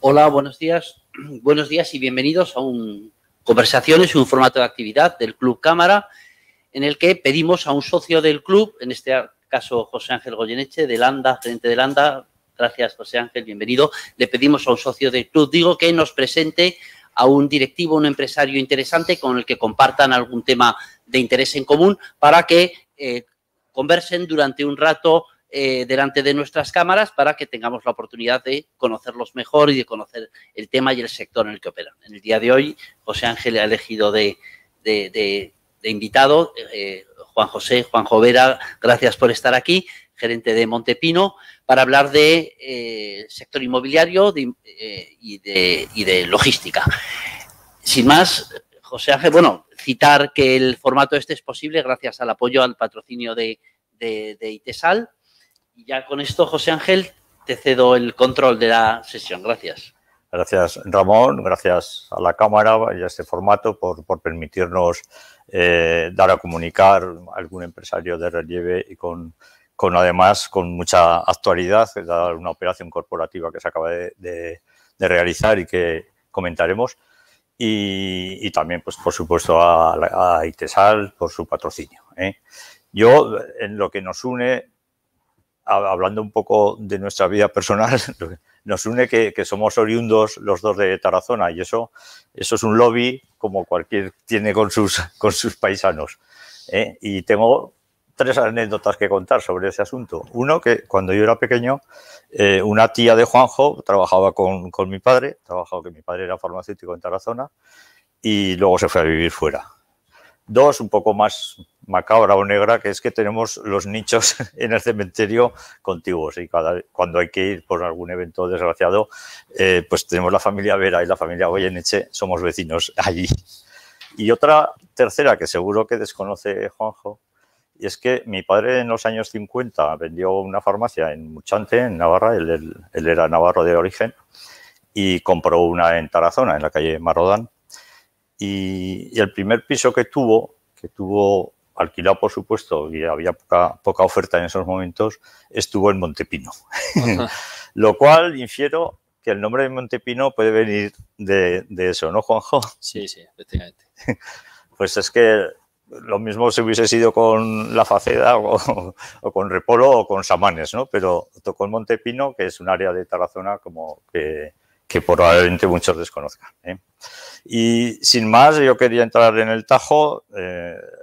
Hola, buenos días. Buenos días y bienvenidos a conversaciones y un formato de actividad del Club Cámara, en el que pedimos a un socio del club, en este caso José Ángel Goyeneche, de Landa, gerente de Landa. Gracias, José Ángel, bienvenido. Le pedimos a un socio del club, que nos presente a un directivo, un empresario interesante con el que compartan algún tema de interés en común para que conversen durante un rato delante de nuestras cámaras para que tengamos la oportunidad de conocerlos mejor y de conocer el tema y el sector en el que operan. En el día de hoy, José Ángel ha elegido de invitado Juanjo Vera, gracias por estar aquí, gerente de Montepino, para hablar de sector inmobiliario y de logística. Sin más, José Ángel, citar que el formato este es posible gracias al apoyo, al patrocinio de ITESAL. Y ya con esto, José Ángel, te cedo el control de la sesión. Gracias. Gracias, Ramón. Gracias a la Cámara y a este formato por permitirnos dar a comunicar a algún empresario de relieve y además con mucha actualidad, dar una operación corporativa que se acaba de realizar y que comentaremos. Y también, pues, por supuesto, a ITESAL por su patrocinio. Yo, en lo que nos une, hablando un poco de nuestra vida personal, nos une que somos oriundos los dos de Tarazona y eso es un lobby como cualquier tiene con sus paisanos. Y tengo 3 anécdotas que contar sobre ese asunto. Uno, que cuando yo era pequeño, una tía de Juanjo trabajaba con mi padre, que mi padre era farmacéutico en Tarazona y luego se fue a vivir fuera. 2, un poco más macabra o negra, que es que tenemos los nichos en el cementerio contiguos y cuando hay que ir por algún evento desgraciado, pues tenemos la familia Vera y la familia Goyeneche, somos vecinos allí. Y otra tercera que seguro que desconoce Juanjo, y es que mi padre en los años 50 vendió una farmacia en Muchante, en Navarra, él era navarro de origen, y compró una en Tarazona, en la calle Marrodán. Y el primer piso que tuvo alquilado, por supuesto, y había poca oferta en esos momentos, estuvo en Montepino. Lo cual infiero que el nombre de Montepino puede venir de eso, ¿no, Juanjo? Sí, efectivamente. Pues es que lo mismo si hubiese sido con La Faceda o con Repolo o con Samanes, ¿no? Pero tocó en Montepino, que es un área de Tarazona como que probablemente muchos desconozcan. Y sin más, yo quería entrar en el tajo.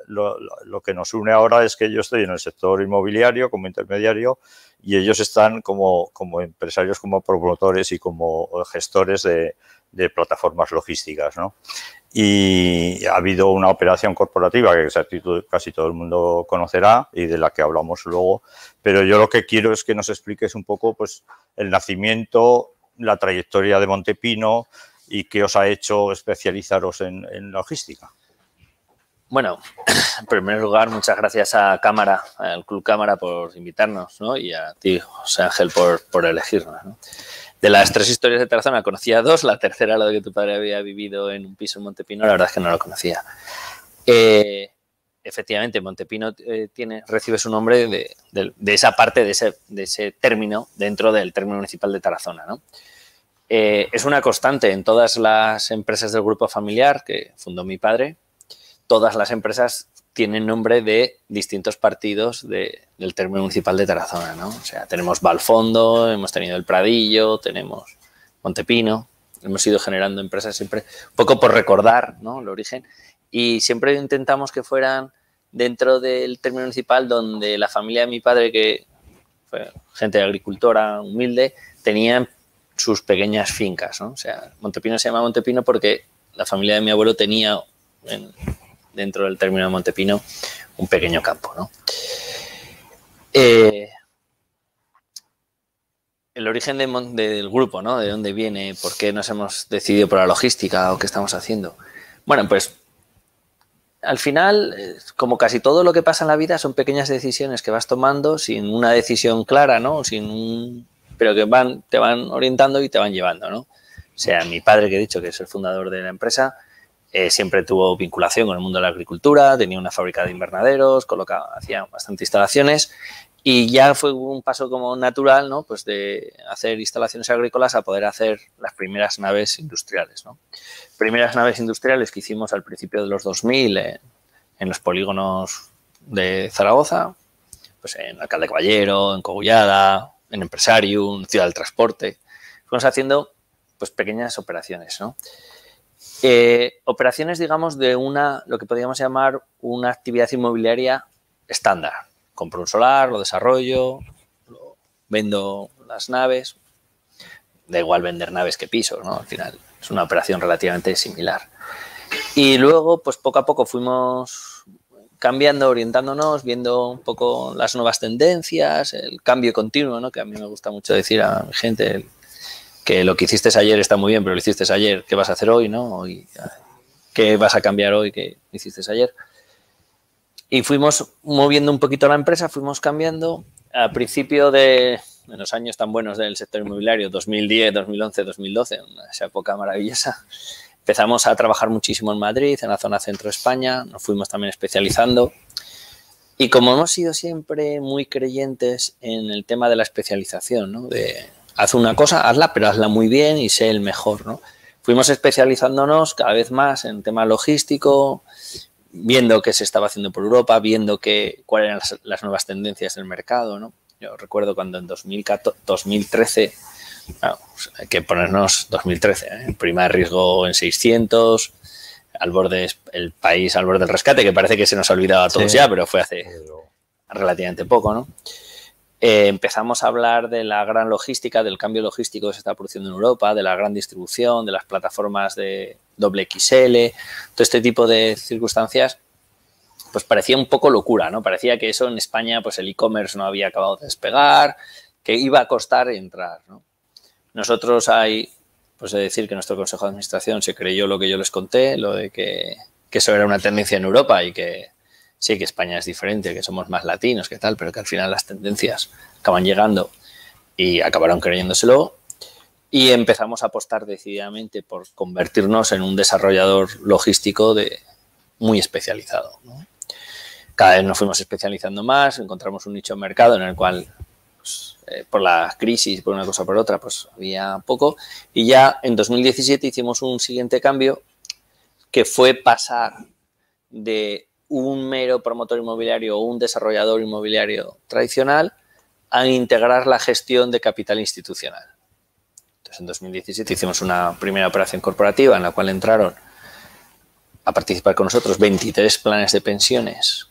Lo que nos une ahora es que yo estoy en el sector inmobiliario como intermediario y ellos están como empresarios, como promotores y como gestores de plataformas logísticas, ¿no? Y ha habido una operación corporativa que casi todo el mundo conocerá y de la que hablamos luego, pero yo lo que quiero es que nos expliques un poco, pues, el nacimiento, la trayectoria de Montepino y qué os ha hecho especializaros en logística. Bueno, en primer lugar, muchas gracias a Cámara, al Club Cámara por invitarnos, ¿no? Y a ti, José Ángel, por elegirnos, ¿no? De las 3 historias de Tarazona conocía 2, la tercera, la de que tu padre había vivido en un piso en Montepino, la verdad es que no lo conocía. Efectivamente, Montepino recibe su nombre de esa parte, de ese término dentro del término municipal de Tarazona, ¿no? Es una constante en todas las empresas del grupo familiar que fundó mi padre. Todas las empresas tienen nombre de distintos partidos del término municipal de Tarazona, ¿no? O sea, tenemos Valfondo, hemos tenido El Pradillo, tenemos Montepino. Hemos ido generando empresas siempre un poco por recordar, ¿no?, el origen. Y siempre intentamos que fueran dentro del término municipal donde la familia de mi padre, que fue gente agricultora humilde, tenía sus pequeñas fincas, ¿no? O sea, Montepino se llama Montepino porque la familia de mi abuelo tenía dentro del término de Montepino un pequeño campo, ¿no? El origen del grupo, ¿no? De dónde viene, por qué nos hemos decidido por la logística o qué estamos haciendo. Bueno, pues al final, como casi todo lo que pasa en la vida, son pequeñas decisiones que vas tomando sin una decisión clara, ¿no? Pero que te van orientando y te van llevando, ¿no? O sea, mi padre, que he dicho que es el fundador de la empresa, siempre tuvo vinculación con el mundo de la agricultura, tenía una fábrica de invernaderos, hacía bastantes instalaciones y ya fue un paso como natural, ¿no? Pues de hacer instalaciones agrícolas a poder hacer las primeras naves industriales, ¿no? Primeras naves industriales que hicimos al principio de los 2000 en los polígonos de Zaragoza, pues en Alcalde Caballero, en Cogullada, en Empresarium, Ciudad del Transporte. Fuimos haciendo pues pequeñas operaciones, ¿no? Operaciones, digamos, de lo que podríamos llamar una actividad inmobiliaria estándar. Compro un solar, lo desarrollo, vendo las naves. Da igual vender naves que pisos, ¿no? Al final es una operación relativamente similar. Y luego, pues poco a poco fuimos cambiando, orientándonos, viendo un poco las nuevas tendencias, el cambio continuo, ¿no? Que a mí me gusta mucho decir a mi gente que lo que hiciste ayer está muy bien, pero lo hiciste ayer, ¿qué vas a hacer hoy, no? ¿Qué vas a cambiar hoy que hiciste ayer? Y fuimos moviendo un poquito la empresa, fuimos cambiando. Al principio de los años tan buenos del sector inmobiliario, 2010, 2011, 2012, esa época maravillosa, empezamos a trabajar muchísimo en Madrid, en la zona centro de España, nos fuimos también especializando. Y como hemos sido siempre muy creyentes en el tema de la especialización, ¿no? Haz una cosa, hazla, pero hazla muy bien y sé el mejor, ¿no? Fuimos especializándonos cada vez más en tema logístico, viendo qué se estaba haciendo por Europa, viendo cuáles eran las nuevas tendencias del mercado, ¿no? Yo recuerdo cuando en 2013, bueno, hay que ponernos 2013, prima de riesgo en 600, al borde el país al borde del rescate, que parece que se nos ha olvidado a todos ya, pero fue hace relativamente poco, ¿no? Empezamos a hablar de la gran logística, del cambio logístico que se está produciendo en Europa, de la gran distribución, de las plataformas de XXL, todo este tipo de circunstancias, pues parecía un poco locura, ¿no? Parecía que eso en España, pues el e-commerce no había acabado de despegar, que iba a costar entrar, ¿no? Nosotros pues he de decir que nuestro consejo de administración se creyó lo que yo les conté, lo de que eso era una tendencia en Europa y que sí, que España es diferente, que somos más latinos, que tal, pero que al final las tendencias acaban llegando y acabaron creyéndoselo. Y empezamos a apostar decididamente por convertirnos en un desarrollador logístico muy especializado, ¿no? Cada vez nos fuimos especializando más, encontramos un nicho de mercado en el cual, pues, por la crisis, por una cosa o por otra, pues había poco. Y ya en 2017 hicimos un siguiente cambio que fue pasar de un mero promotor inmobiliario o un desarrollador inmobiliario tradicional a integrar la gestión de capital institucional. Entonces, en 2017 hicimos una primera operación corporativa en la cual entraron a participar con nosotros 23 planes de pensiones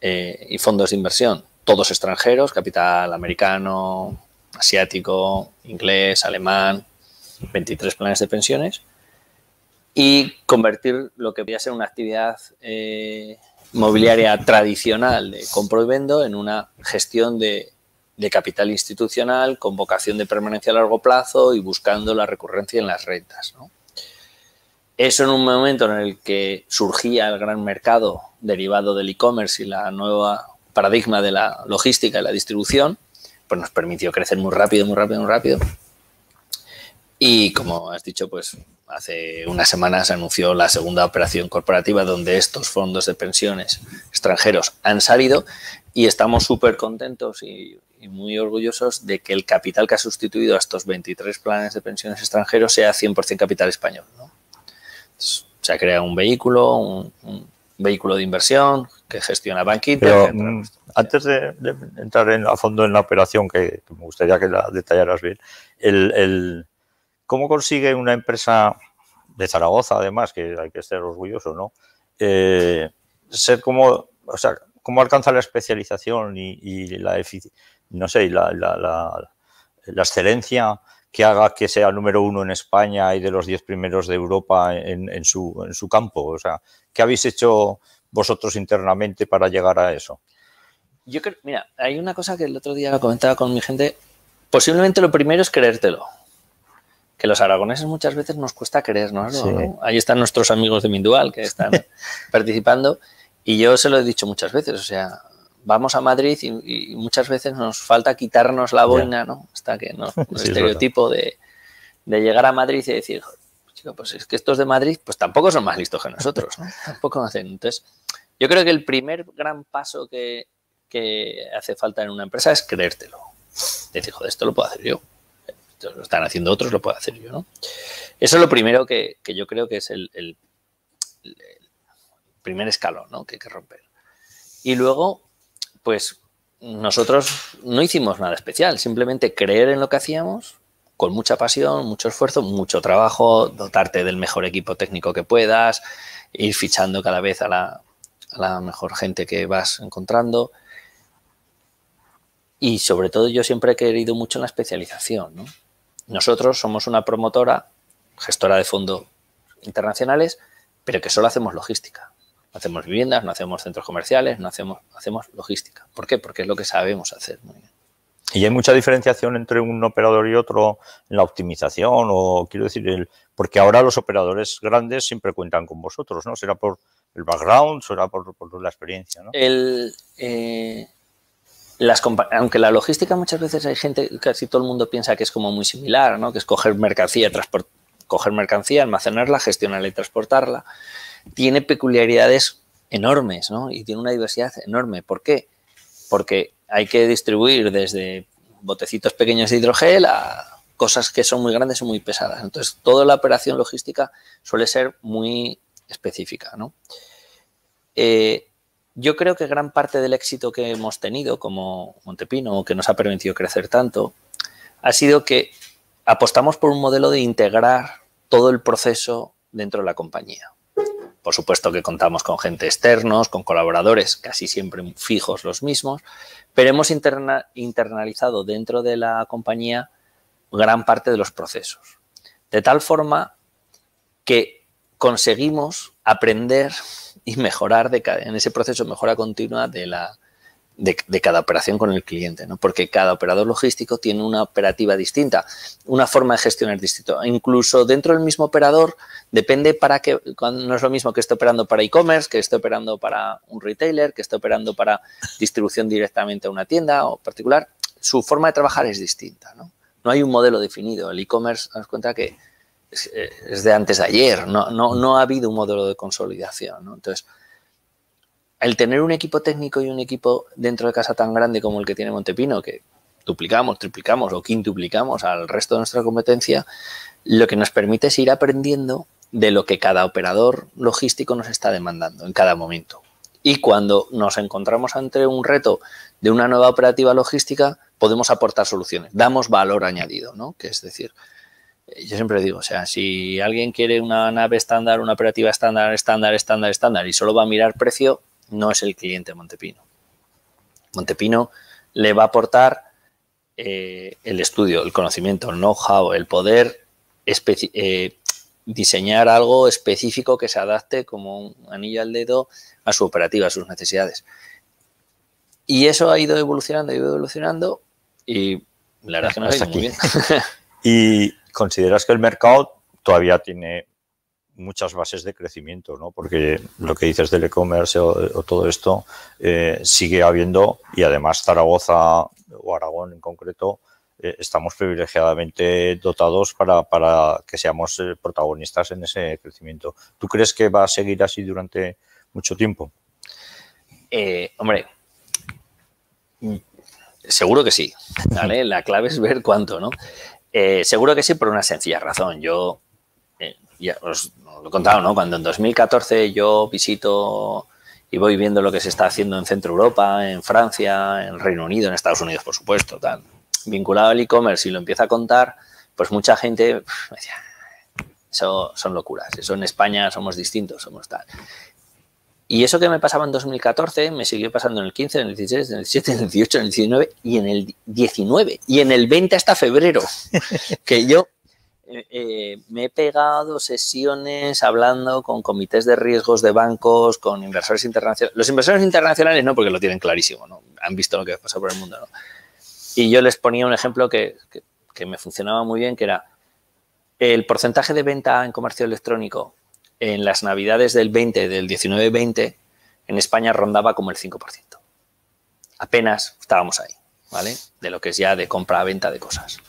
y fondos de inversión, todos extranjeros, capital americano, asiático, inglés, alemán, 23 planes de pensiones, y convertir lo que podía ser una actividad mobiliaria tradicional de compro y vendo en una gestión de capital institucional con vocación de permanencia a largo plazo y buscando la recurrencia en las rentas, ¿no? Eso en un momento en el que surgía el gran mercado derivado del e-commerce y la nueva paradigma de la logística y la distribución, pues nos permitió crecer muy rápido, muy rápido, muy rápido. Y como has dicho, pues hace unas semanas se anunció la segunda operación corporativa donde estos fondos de pensiones extranjeros han salido y estamos súper contentos y muy orgullosos de que el capital que ha sustituido a estos 23 planes de pensiones extranjeros sea 100% capital español, ¿no? Entonces, se ha creado un vehículo, un vehículo de inversión que gestiona Bankinter. Pero antes de entrar a fondo en la operación, que me gustaría que la detallaras bien, ¿cómo consigue una empresa de Zaragoza, además, que hay que estar orgulloso, ¿no? Ser como, o sea, ¿cómo alcanza la especialización y la excelencia que haga que sea número 1 en España y de los 10 primeros de Europa en su campo? O sea, ¿qué habéis hecho vosotros internamente para llegar a eso? Yo creo, mira, hay una cosa que el otro día lo comentaba con mi gente. Posiblemente lo primero es creértelo. que los aragoneses muchas veces nos cuesta creernos, ¿no? Sí. Ahí están nuestros amigos de Mindual que están participando y yo se lo he dicho muchas veces, o sea, vamos a Madrid y muchas veces nos falta quitarnos la boina, ¿no? Hasta que el Sí, estereotipo de llegar a Madrid y decir, chico, pues es que estos de Madrid pues tampoco son más listos que nosotros, ¿no? Tampoco hacen. Entonces, yo creo que el primer gran paso que hace falta en una empresa es creértelo. Decir, joder, esto lo puedo hacer yo. Esto lo están haciendo otros, lo puedo hacer yo, ¿no? Eso es lo primero que yo creo que es el primer escalón, ¿no? Que hay que romper. Y luego, pues nosotros no hicimos nada especial, simplemente creer en lo que hacíamos con mucha pasión, mucho esfuerzo, mucho trabajo, dotarte del mejor equipo técnico que puedas, ir fichando cada vez a la mejor gente que vas encontrando. Y sobre todo yo siempre he querido mucho en la especialización, ¿no? Nosotros somos una promotora, gestora de fondos internacionales, pero que solo hacemos logística. No hacemos viviendas, no hacemos centros comerciales, no hacemos logística. ¿Por qué? Porque es lo que sabemos hacer muy bien. ¿Y hay mucha diferenciación entre un operador y otro en la optimización? O quiero decir, porque ahora los operadores grandes siempre cuentan con vosotros, ¿no? ¿Será por el background, será por la experiencia, ¿no? Aunque la logística muchas veces hay gente, casi todo el mundo piensa que es como muy similar, ¿no? Que es coger mercancía, almacenarla, gestionarla y transportarla. Tiene peculiaridades enormes, ¿no? Y tiene una diversidad enorme. ¿Por qué? Porque hay que distribuir desde botecitos pequeños de hidrogel a cosas que son muy grandes y muy pesadas. Entonces, toda la operación logística suele ser muy específica, ¿no? Yo creo que gran parte del éxito que hemos tenido como Montepino, que nos ha permitido crecer tanto, ha sido que apostamos por un modelo de integrar todo el proceso dentro de la compañía. Por supuesto que contamos con gente externos, con colaboradores casi siempre fijos los mismos, pero hemos internalizado dentro de la compañía gran parte de los procesos. De tal forma que conseguimos aprender y mejorar en ese proceso de mejora continua de cada operación con el cliente, ¿no? Porque cada operador logístico tiene una operativa distinta, una forma de gestionar distinta. Incluso dentro del mismo operador depende para qué, no es lo mismo que esté operando para e-commerce, que esté operando para un retailer, que esté operando para distribución directamente a una tienda o particular. Su forma de trabajar es distinta, ¿no? No hay un modelo definido. El e-commerce, nos cuenta que es de antes de ayer, no ha habido un modelo de consolidación, ¿no? Entonces, el tener un equipo técnico y un equipo dentro de casa tan grande como el que tiene Montepino, que duplicamos, triplicamos o quintuplicamos al resto de nuestra competencia, lo que nos permite es ir aprendiendo de lo que cada operador logístico nos está demandando en cada momento. Y cuando nos encontramos ante un reto de una nueva operativa logística, podemos aportar soluciones, damos valor añadido, ¿no? Que es decir, yo siempre digo, o sea, si alguien quiere una nave estándar, una operativa estándar y solo va a mirar precio, no es el cliente Montepino. Montepino le va a aportar el estudio, el conocimiento, el know-how, el poder diseñar algo específico que se adapte como un anillo al dedo a su operativa, a sus necesidades. Y eso ha ido evolucionando y la verdad es que nos ha ido muy bien. ¿Y consideras que el mercado todavía tiene muchas bases de crecimiento, ¿no? Porque lo que dices del e-commerce o todo esto sigue habiendo, y además Zaragoza o Aragón en concreto estamos privilegiadamente dotados para que seamos protagonistas en ese crecimiento. ¿Tú crees que va a seguir así durante mucho tiempo? Hombre, seguro que sí, ¿vale? La clave es ver cuánto, ¿no? Seguro que sí, por una sencilla razón. Yo ya os lo he contado, ¿no? Cuando en 2014 yo visito y voy viendo lo que se está haciendo en Centro Europa, en Francia, en Reino Unido, en Estados Unidos, por supuesto, tal, vinculado al e-commerce, y lo empiezo a contar, pues mucha gente me decía, eso son locuras, eso en España somos distintos, somos tal. Y eso que me pasaba en 2014 me siguió pasando en el 15, en el 16, en el 17, en el 18, en el 19 y en el 19 y en el 20 hasta febrero, que yo me he pegado sesiones hablando con comités de riesgos de bancos, con inversores internacionales. Los inversores internacionales no, porque lo tienen clarísimo, ¿no? Han visto lo que pasa por el mundo, ¿no? Y yo les ponía un ejemplo que me funcionaba muy bien, que era, El porcentaje de venta en comercio electrónico en las navidades del 19-20, en España rondaba como el 5%. Apenas estábamos ahí, ¿vale? De lo que es ya de compra-venta de cosas.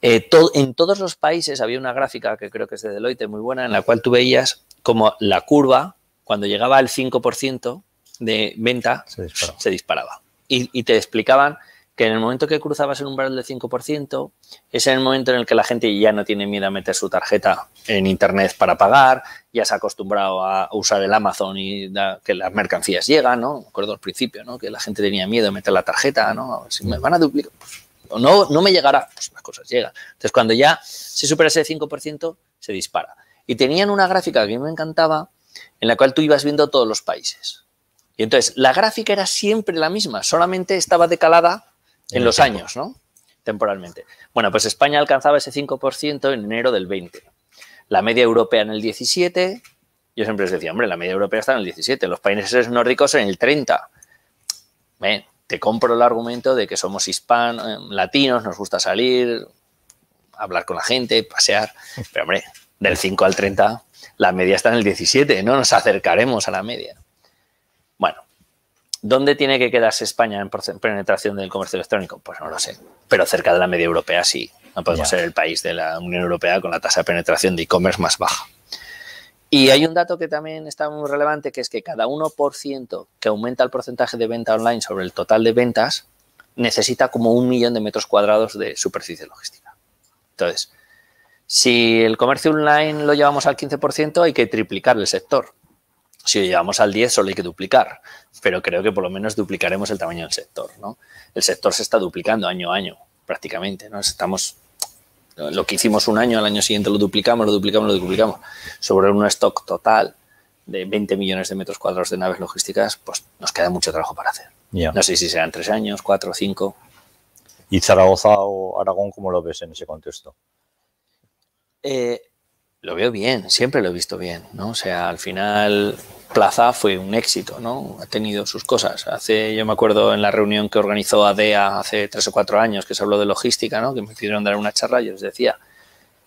En todos los países había una gráfica que creo que es de Deloitte muy buena, en la cual tú veías como la curva, cuando llegaba al 5% de venta, se disparaba. Y te explicaban que en el momento que cruzabas el umbral del 5%, es en el momento en el que la gente ya no tiene miedo a meter su tarjeta en Internet para pagar, ya se ha acostumbrado a usar el Amazon y que las mercancías llegan, ¿no? Me acuerdo al principio, ¿no? Que la gente tenía miedo de meter la tarjeta, ¿no? A ver si me van a duplicar, pues, o no me llegará, pues las cosas llegan. Entonces, cuando ya se supera ese 5%, se dispara. Y tenían una gráfica que a mí me encantaba, en la cual tú ibas viendo todos los países. Y entonces, la gráfica era siempre la misma, solamente estaba decalada en los años, ¿no? Temporalmente. Bueno, pues España alcanzaba ese 5% en enero del 20. La media europea en el 17. Yo siempre les decía, hombre, la media europea está en el 17. Los países nórdicos en el 30. Ven, te compro el argumento de que somos latinos, nos gusta salir, hablar con la gente, pasear. Pero, hombre, del 5 al 30, la media está en el 17. No nos acercaremos a la media. Bueno. ¿Dónde tiene que quedarse España en penetración del comercio electrónico? Pues no lo sé, pero cerca de la media europea sí. No podemos ser el país de la Unión Europea con la tasa de penetración de e-commerce más baja. Y hay un dato que también está muy relevante, que es que cada 1% que aumenta el porcentaje de venta online sobre el total de ventas necesita como 1 millón de metros cuadrados de superficie logística. Entonces, si el comercio online lo llevamos al 15%, hay que triplicar el sector. Si lo llevamos al 10, solo hay que duplicar, pero creo que por lo menos duplicaremos el tamaño del sector, ¿no? El sector se está duplicando año a año, prácticamente, ¿no? Lo que hicimos un año, al año siguiente lo duplicamos, sobre un stock total de 20 millones de metros cuadrados de naves logísticas, pues nos queda mucho trabajo para hacer. No sé si serán 3 años, 4 o 5. ¿Y Zaragoza o Aragón cómo lo ves en ese contexto? Lo veo bien, siempre lo he visto bien, ¿no? O sea, al final Plaza fue un éxito, ¿no? Ha tenido sus cosas. Yo me acuerdo en la reunión que organizó ADEA hace 3 o 4 años, que se habló de logística, ¿no? Que me pidieron dar una charla y yo les decía,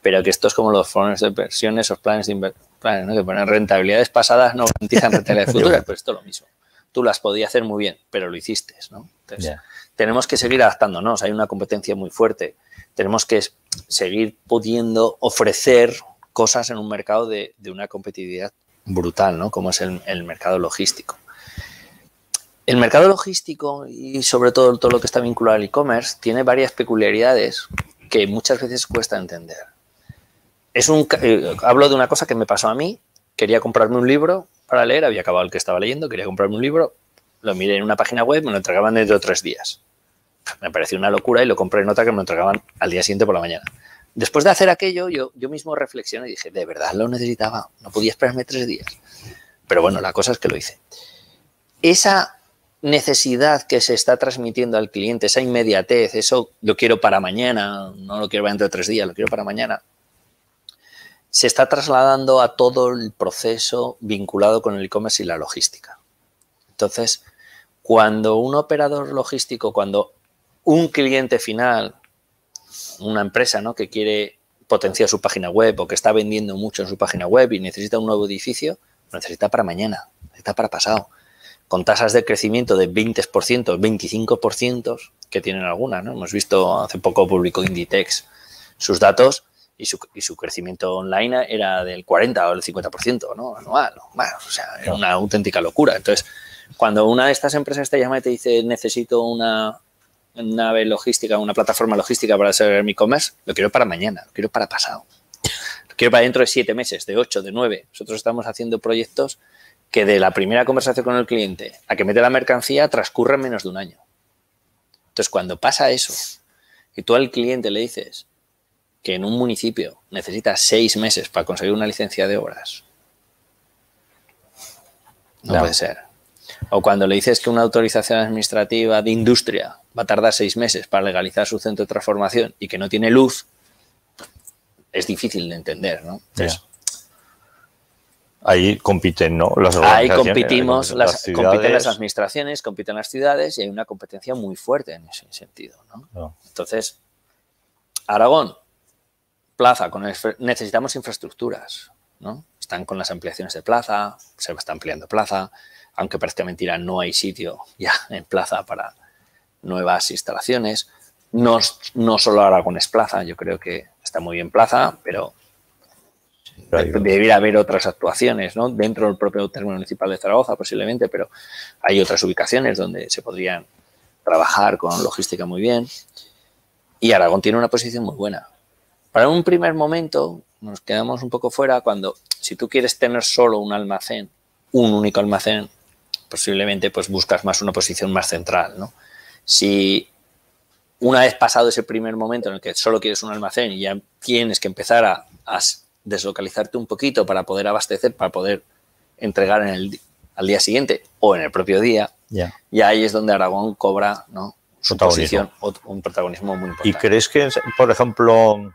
pero que esto es como los fondos de inversiones o planes de inversión, ¿no? Que ponen rentabilidades pasadas no garantizan rentabilidades futuras, pues esto es lo mismo. Tú las podías hacer muy bien, pero lo hiciste, ¿no? Entonces, tenemos que seguir adaptándonos. Hay una competencia muy fuerte. Tenemos que seguir pudiendo ofrecer cosas en un mercado de una competitividad brutal, ¿no? Como es el mercado logístico. El mercado logístico y sobre todo lo que está vinculado al e-commerce tiene varias peculiaridades que muchas veces cuesta entender. Hablo de una cosa que me pasó a mí. Quería comprarme un libro para leer, había acabado el que estaba leyendo, quería comprarme un libro, lo miré en una página web, me lo entregaban dentro de 3 días. Me pareció una locura y lo compré en otra que me lo entregaban al día siguiente por la mañana. Después de hacer aquello, yo mismo reflexioné y dije, de verdad lo necesitaba, no podía esperarme 3 días. Pero bueno, la cosa es que lo hice. Esa necesidad que se está transmitiendo al cliente, esa inmediatez, eso lo quiero para mañana, no lo quiero dentro de 3 días, lo quiero para mañana, se está trasladando a todo el proceso vinculado con el e-commerce y la logística. Entonces, cuando un operador logístico, cuando un cliente final, una empresa, ¿no?, que quiere potenciar su página web o que está vendiendo mucho en su página web y necesita un nuevo edificio, lo necesita para mañana, necesita para pasado, con tasas de crecimiento de 20%, 25% que tienen algunas, ¿no? Hemos visto, hace poco publicó Inditex sus datos y su crecimiento online era del 40 o el 50%, ¿no?, anual. Bueno, o sea, era una auténtica locura. Entonces, cuando una de estas empresas te llama y te dice necesito una nave logística, una plataforma logística para hacer mi e-commerce, lo quiero para mañana, lo quiero para pasado. Lo quiero para dentro de 7 meses, de 8, de 9. Nosotros estamos haciendo proyectos que de la primera conversación con el cliente a que mete la mercancía transcurre menos de un año. Entonces, cuando pasa eso y tú al cliente le dices que en un municipio necesita 6 meses para conseguir una licencia de obras, no puede ser. O cuando le dices que una autorización administrativa de industria va a tardar 6 meses para legalizar su centro de transformación y que no tiene luz, es difícil de entender, ¿no? Entonces, ahí compiten, ¿no?, las ahí organizaciones. compiten las administraciones, compiten las ciudades y hay una competencia muy fuerte en ese sentido, ¿no? Entonces, Aragón, Plaza, necesitamos infraestructuras, ¿no? Están con las ampliaciones de Plaza, se está ampliando Plaza, aunque parezca mentira, no hay sitio ya en Plaza para nuevas instalaciones. No solo Aragonés Plaza, yo creo que está muy bien Plaza, pero debería haber otras actuaciones, ¿no? Dentro del propio término municipal de Zaragoza posiblemente, pero hay otras ubicaciones donde se podrían trabajar con logística muy bien. Y Aragón tiene una posición muy buena. Para un primer momento nos quedamos un poco fuera cuando, si tú quieres tener solo un almacén, un único almacén, posiblemente pues buscas más una posición más central, ¿no? Si una vez pasado ese primer momento en el que solo quieres un almacén y ya tienes que empezar a deslocalizarte un poquito para poder abastecer, para poder entregar al día siguiente o en el propio día, y ahí es donde Aragón cobra, ¿no?, su posición, un protagonismo muy importante. ¿Y crees que, por ejemplo,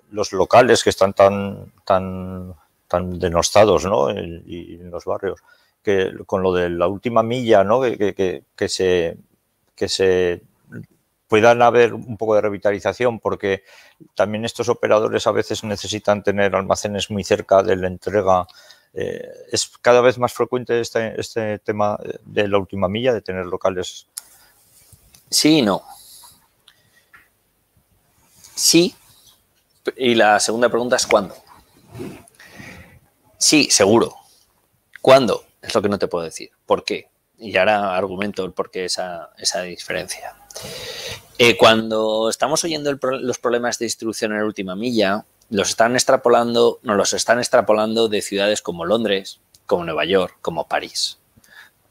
los locales que están tan denostados, ¿no?, y en los barrios, que con lo de la última milla, ¿no?, que se puedan haber un poco de revitalización, porque también estos operadores a veces necesitan tener almacenes muy cerca de la entrega? ¿Es cada vez más frecuente este tema de la última milla, de tener locales? Sí y no. Sí. Y la segunda pregunta es ¿cuándo? Sí, seguro. ¿Cuándo? Es lo que no te puedo decir. ¿Por qué? Y ahora argumento el por qué esa diferencia. Cuando estamos oyendo los problemas de distribución en la última milla, nos los están extrapolando de ciudades como Londres, como Nueva York, como París.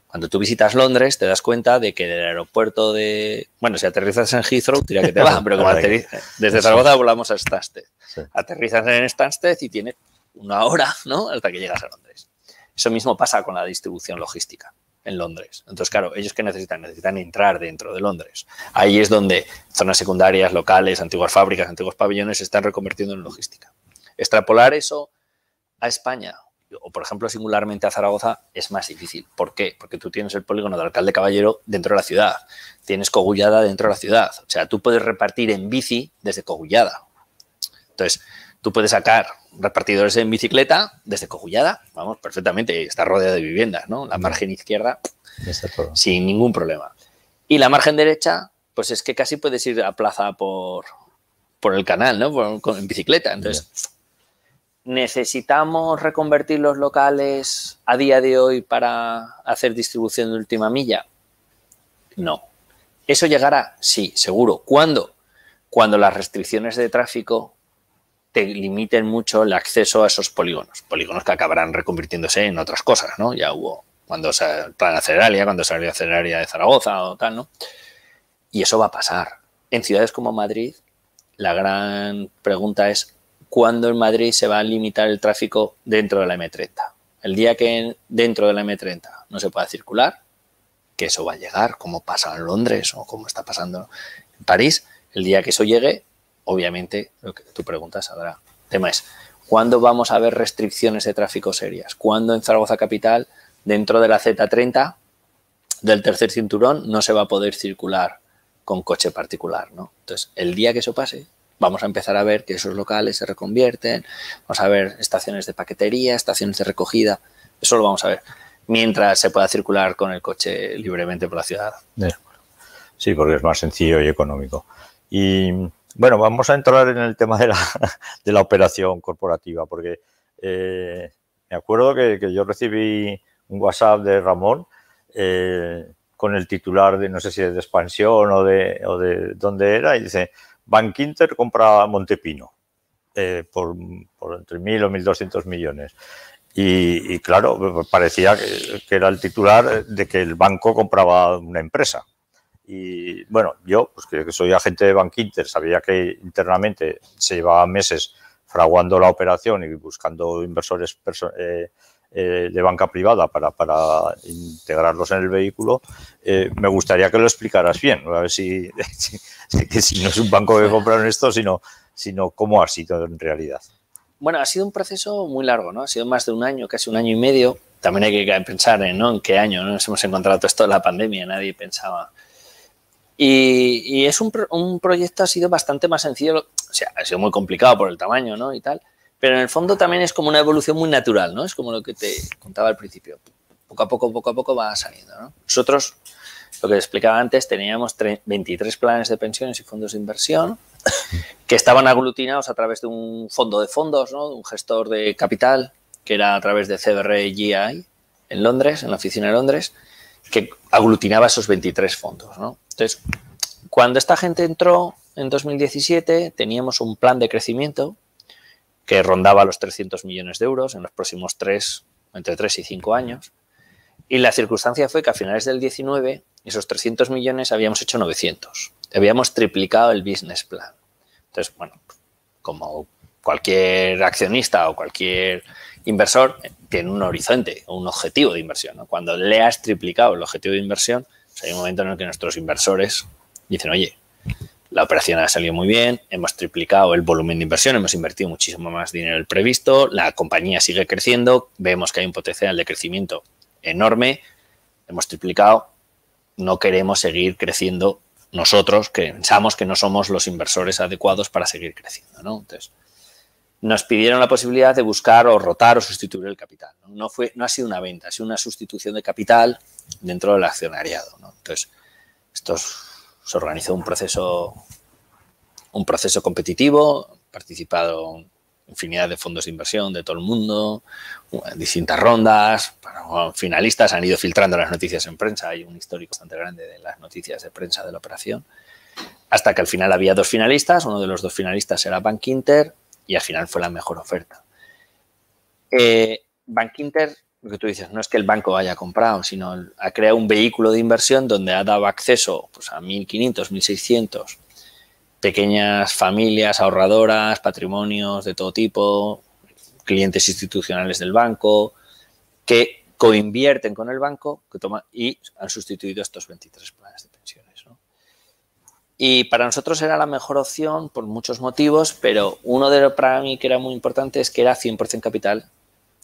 Cuando tú visitas Londres, te das cuenta de que del aeropuerto de... Bueno, si aterrizas en Heathrow, tira que te va, pero como desde Zaragoza volamos a Stansted. Sí. Aterrizas en Stansted y tienes una hora, ¿no?, hasta que llegas a Londres. Eso mismo pasa con la distribución logística en Londres. Entonces, claro, ¿ellos qué necesitan? Necesitan entrar dentro de Londres. Ahí es donde zonas secundarias, locales, antiguas fábricas, antiguos pabellones se están reconvirtiendo en logística. Extrapolar eso a España, o por ejemplo singularmente a Zaragoza, es más difícil. ¿Por qué? Porque tú tienes el polígono de Alcalde Caballero dentro de la ciudad, tienes Cogullada dentro de la ciudad, o sea, tú puedes repartir en bici desde Cogullada. Entonces, tú puedes sacar repartidores en bicicleta desde Cogullada, vamos, perfectamente, está rodeado de viviendas, ¿no? La margen izquierda, sin ningún problema. Y la margen derecha, pues es que casi puedes ir a Plaza por el canal, ¿no? En bicicleta, entonces... ¿Necesitamos reconvertir los locales a día de hoy para hacer distribución de última milla? No. ¿Eso llegará? Sí, seguro. ¿Cuándo? Cuando las restricciones de tráfico te limiten mucho el acceso a esos polígonos. Polígonos que acabarán reconvirtiéndose en otras cosas, ¿no? Ya hubo cuando el plan Aceleraria, cuando salió Aceleraria de Zaragoza o tal, ¿no? Y eso va a pasar. En ciudades como Madrid, la gran pregunta es ¿cuándo en Madrid se va a limitar el tráfico dentro de la M30? El día que dentro de la M30 no se pueda circular, que eso va a llegar, como pasa en Londres o como está pasando en París, el día que eso llegue, obviamente, lo que tú preguntas ahora, el tema es, ¿cuándo vamos a ver restricciones de tráfico serias? ¿Cuándo en Zaragoza capital, dentro de la Z30, del tercer cinturón, no se va a poder circular con coche particular, ¿no? Entonces, el día que eso pase, vamos a empezar a ver que esos locales se reconvierten, vamos a ver estaciones de paquetería, estaciones de recogida, eso lo vamos a ver, mientras se pueda circular con el coche libremente por la ciudad. Sí, porque es más sencillo y económico. Y bueno, vamos a entrar en el tema de la operación corporativa, porque me acuerdo que yo recibí un WhatsApp de Ramón con el titular de, no sé si es de Expansión o de dónde era, y dice... Bankinter compra Montepino por entre 1.000 o 1.200 millones. Y claro, parecía que era el titular de que el banco compraba una empresa. Y bueno, yo, pues que soy agente de Bankinter, sabía que internamente se llevaba meses fraguando la operación y buscando inversores de banca privada para integrarlos en el vehículo. Me gustaría que lo explicaras bien, a ver si no es un banco que compraron esto, sino cómo ha sido en realidad. Bueno, ha sido un proceso muy largo, ¿no? Ha sido más de un año, casi un año y medio. También hay que pensar en qué año, ¿no? Nos hemos encontrado todo esto de la pandemia, nadie pensaba. Y es un proyecto, ha sido bastante más sencillo. O sea, ha sido muy complicado por el tamaño, ¿no? Y tal. Pero en el fondo también es como una evolución muy natural, ¿no? Es como lo que te contaba al principio. Poco a poco va saliendo, ¿no? Nosotros, lo que explicaba antes, teníamos 23 planes de pensiones y fondos de inversión que estaban aglutinados a través de un fondo de fondos, ¿no? Un gestor de capital, que era a través de CBRE en Londres, en la oficina de Londres, que aglutinaba esos 23 fondos, ¿no? Entonces, cuando esta gente entró en 2017, teníamos un plan de crecimiento que rondaba los 300 millones de euros en los próximos entre 3 y 5 años. Y la circunstancia fue que a finales del 19, esos 300 millones habíamos hecho 900. Habíamos triplicado el business plan. Entonces, bueno, como cualquier accionista o cualquier inversor tiene un horizonte o un objetivo de inversión, ¿no? Cuando le has triplicado el objetivo de inversión, pues hay un momento en el que nuestros inversores dicen, oye, la operación ha salido muy bien, hemos triplicado el volumen de inversión, hemos invertido muchísimo más dinero del previsto, la compañía sigue creciendo, vemos que hay un potencial de crecimiento enorme, hemos triplicado, no queremos seguir creciendo nosotros, que pensamos que no somos los inversores adecuados para seguir creciendo, ¿no? Entonces, nos pidieron la posibilidad de buscar o rotar o sustituir el capital, ¿no? No ha sido una venta, ha sido una sustitución de capital dentro del accionariado, ¿no? Entonces, se organizó un proceso competitivo, han participado infinidad de fondos de inversión de todo el mundo, distintas rondas, bueno, finalistas han ido filtrando las noticias en prensa, hay un histórico bastante grande de las noticias de prensa de la operación, hasta que al final había 2 finalistas, uno de los 2 finalistas era Bankinter y al final fue la mejor oferta. Bankinter, lo que tú dices, no es que el banco haya comprado, sino ha creado un vehículo de inversión donde ha dado acceso pues, a 1.500, 1.600 pequeñas familias ahorradoras, patrimonios de todo tipo, clientes institucionales del banco, que coinvierten con el banco y han sustituido estos 23 planes de pensiones, ¿no? Y para nosotros era la mejor opción por muchos motivos, pero uno de los para mí que era muy importante es que era 100% capital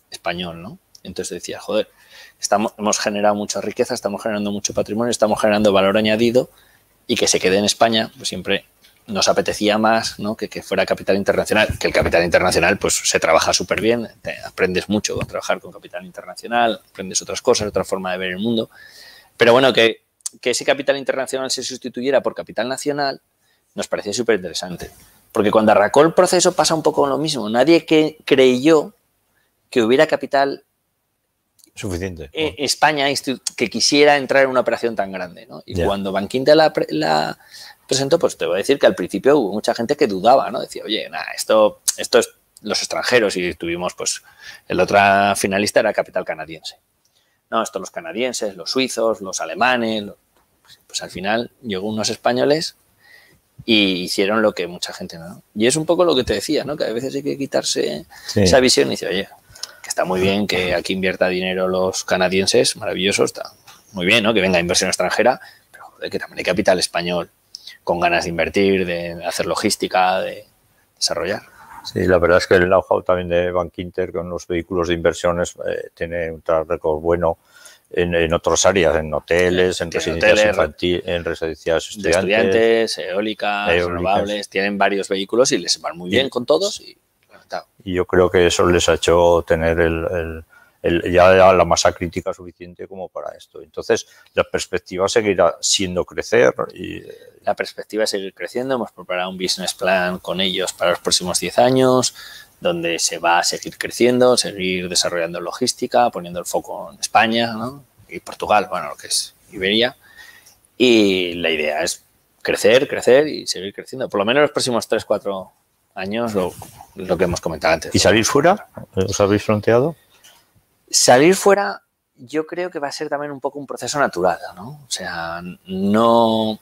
español, ¿no? Entonces decía, joder, hemos generado mucha riqueza, estamos generando mucho patrimonio, estamos generando valor añadido y que se quede en España, pues siempre nos apetecía más, ¿no? que fuera capital internacional, que el capital internacional pues se trabaja súper bien, aprendes mucho con trabajar con capital internacional, aprendes otras cosas, otra forma de ver el mundo, pero bueno, que ese capital internacional se sustituyera por capital nacional nos parecía súper interesante, porque cuando arrancó el proceso pasa un poco lo mismo, nadie creyó que hubiera capital suficiente España que quisiera entrar en una operación tan grande, ¿no? Y cuando Bankinter la presentó, pues te voy a decir que al principio hubo mucha gente que dudaba, ¿no? Decía, oye, esto es los extranjeros y tuvimos, pues, el otro finalista era capital canadiense. No, esto los canadienses, los suizos, los alemanes, pues al final llegó unos españoles y hicieron lo que mucha gente no. Y es un poco lo que te decía, ¿no? Que a veces hay que quitarse esa visión y decir, oye, que está muy bien que aquí invierta dinero los canadienses, maravilloso, está muy bien, ¿no? Que venga inversión extranjera, pero joder, que también hay capital español con ganas de invertir, de hacer logística, de desarrollar. Sí, la verdad es que el know-how también de Bankinter con los vehículos de inversiones tiene un track record bueno en otras áreas, en hoteles, en residencias infantiles, en residencias estudiantes, eólicas, renovables, tienen varios vehículos y les van muy bien con todos y yo creo que eso les ha hecho tener ya la masa crítica suficiente como para esto. Entonces, la perspectiva seguirá siendo crecer. La perspectiva es seguir creciendo. Hemos preparado un business plan con ellos para los próximos 10 años, donde se va a seguir creciendo, seguir desarrollando logística, poniendo el foco en España, ¿no? Y Portugal, bueno, lo que es Iberia. Y la idea es crecer y seguir creciendo. Por lo menos los próximos 3-4 años, lo que hemos comentado antes. ¿Y salir fuera? ¿Os habéis planteado? Salir fuera yo creo que va a ser también un poco un proceso natural, ¿no? O sea, no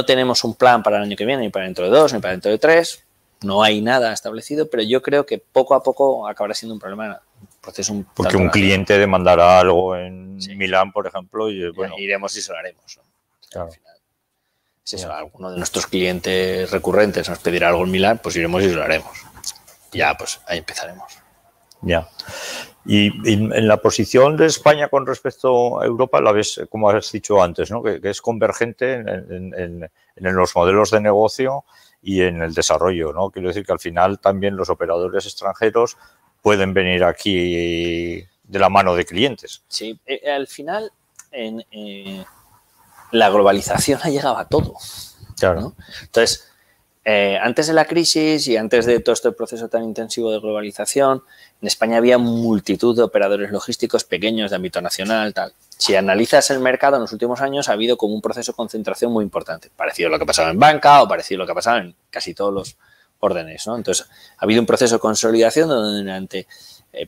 tenemos un plan para el año que viene, ni para dentro de 2, ni para dentro de 3. No hay nada establecido, pero yo creo que poco a poco acabará siendo un problema, un proceso un porque un cliente demandará algo en Milán, por ejemplo, y bueno, iremos y se lo haremos, ¿no? Claro. Al final, es eso, alguno de nuestros clientes recurrentes nos pedirá algo en Milán, pues iremos y se lo haremos. Ya, pues ahí empezaremos. Ya. Y en la posición de España con respecto a Europa, la ves, como has dicho antes, ¿no? Que es convergente en los modelos de negocio y en el desarrollo, ¿no? Quiero decir que al final también los operadores extranjeros pueden venir aquí de la mano de clientes. Sí, al final la globalización ha llegado a todo. Claro. ¿No? Entonces, antes de la crisis y antes de todo este proceso tan intensivo de globalización, en España había multitud de operadores logísticos pequeños de ámbito nacional, tal. Si analizas el mercado en los últimos años, ha habido como un proceso de concentración muy importante, parecido a lo que pasaba en banca o parecido a lo que pasaba en casi todos los órdenes, ¿no? Entonces, ha habido un proceso de consolidación donde durante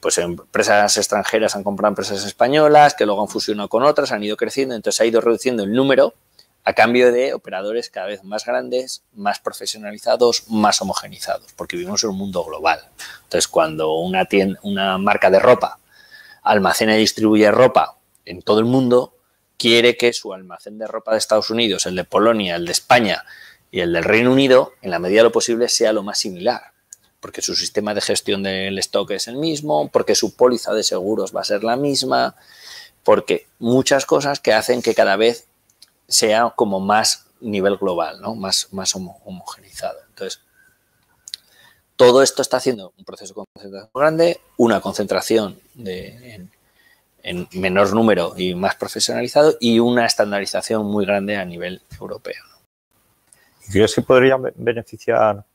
pues empresas extranjeras han comprado empresas españolas que luego han fusionado con otras, han ido creciendo, entonces ha ido reduciendo el número a cambio de operadores cada vez más grandes, más profesionalizados, más homogenizados, porque vivimos en un mundo global. Entonces, cuando una marca de ropa almacena y distribuye ropa en todo el mundo, quiere que su almacén de ropa de Estados Unidos, el de Polonia, el de España y el del Reino Unido, en la medida de lo posible, sea lo más similar, porque su sistema de gestión del stock es el mismo, porque su póliza de seguros va a ser la misma, porque muchas cosas que hacen que cada vez sea como más nivel global, ¿no? Más homogeneizado. Entonces, todo esto está haciendo un proceso de concentración grande, una concentración en menor número y más profesionalizado y una estandarización muy grande a nivel europeo. ¿Crees que podría beneficiar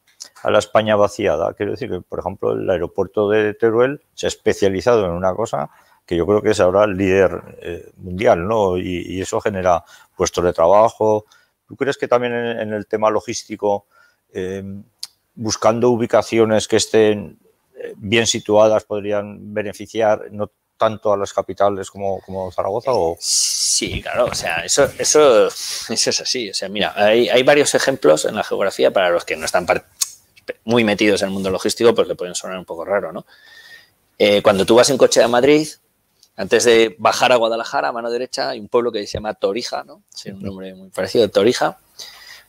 a la España vaciada? Quiero decir que, por ejemplo, el aeropuerto de Teruel se ha especializado en una cosa que yo creo que es ahora el líder mundial, ¿no? Y eso genera puestos de trabajo. ¿Tú crees que también en el tema logístico, buscando ubicaciones que estén bien situadas, podrían beneficiar no tanto a las capitales como Zaragoza? ¿O? Sí, claro, o sea, eso es así. O sea, mira, hay varios ejemplos en la geografía para los que no están muy metidos en el mundo logístico, pues le pueden sonar un poco raro, ¿no? Cuando tú vas en coche a Madrid, antes de bajar a Guadalajara, a mano derecha, hay un pueblo que se llama Torija, ¿no? Sí, un nombre muy parecido, Torija.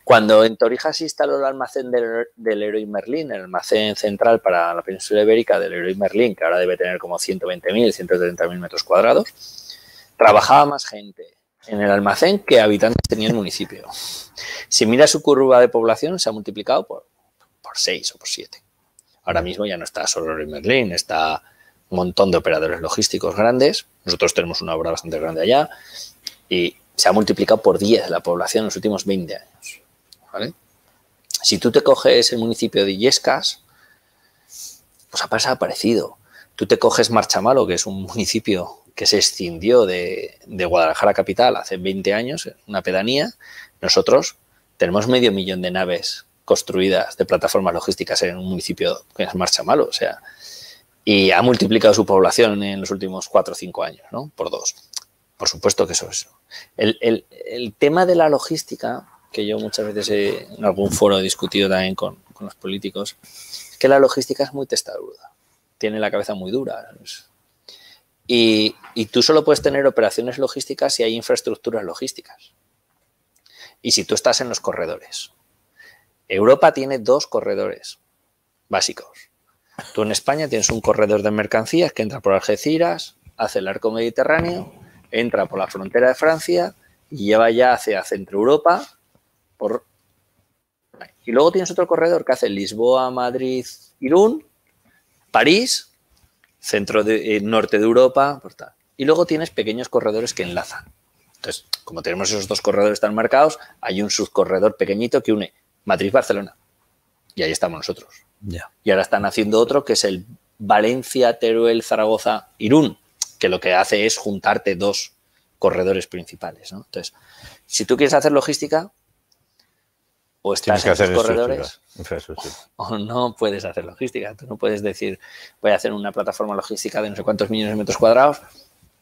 Cuando en Torija se instaló el almacén del Leroy Merlin, el almacén central para la península ibérica del Leroy Merlin, que ahora debe tener como 120.000, 130.000 metros cuadrados, trabajaba más gente en el almacén que habitantes tenía el municipio. Si miras su curva de población, se ha multiplicado por 6 o por 7. Ahora mismo ya no está solo Leroy Merlin, está un montón de operadores logísticos grandes. Nosotros tenemos una obra bastante grande allá y se ha multiplicado por 10 la población en los últimos 20 años. ¿Vale? Si tú te coges el municipio de Illescas, pues ha pasado parecido. Tú te coges Marchamalo, que es un municipio que se escindió de Guadalajara capital hace 20 años, una pedanía. Nosotros tenemos 500.000 de naves construidas de plataformas logísticas en un municipio que es Marchamalo, o sea, y ha multiplicado su población en los últimos 4 o 5 años, ¿no? Por 2. Por supuesto que eso es. El tema de la logística, que yo muchas veces en algún foro he discutido también con los políticos, es que la logística es muy testaruda, tiene la cabeza muy dura. Y tú solo puedes tener operaciones logísticas si hay infraestructuras logísticas. Y si tú estás en los corredores. Europa tiene 2 corredores básicos. Tú en España tienes un corredor de mercancías que entra por Algeciras, hace el arco mediterráneo, entra por la frontera de Francia y lleva ya hacia Centro Europa. Y luego tienes otro corredor que hace Lisboa, Madrid, Irún, París, norte de Europa. Y luego tienes pequeños corredores que enlazan. Entonces, como tenemos esos 2 corredores tan marcados, hay un subcorredor pequeñito que une Madrid-Barcelona. Y ahí estamos nosotros. Yeah. Y ahora están haciendo otro que es el Valencia, Teruel, Zaragoza, Irún, que lo que hace es juntarte 2 corredores principales, ¿no? Entonces, si tú quieres hacer logística, o estás en tus corredores o no puedes hacer logística. Tú no puedes decir, voy a hacer una plataforma logística de no sé cuántos millones de metros cuadrados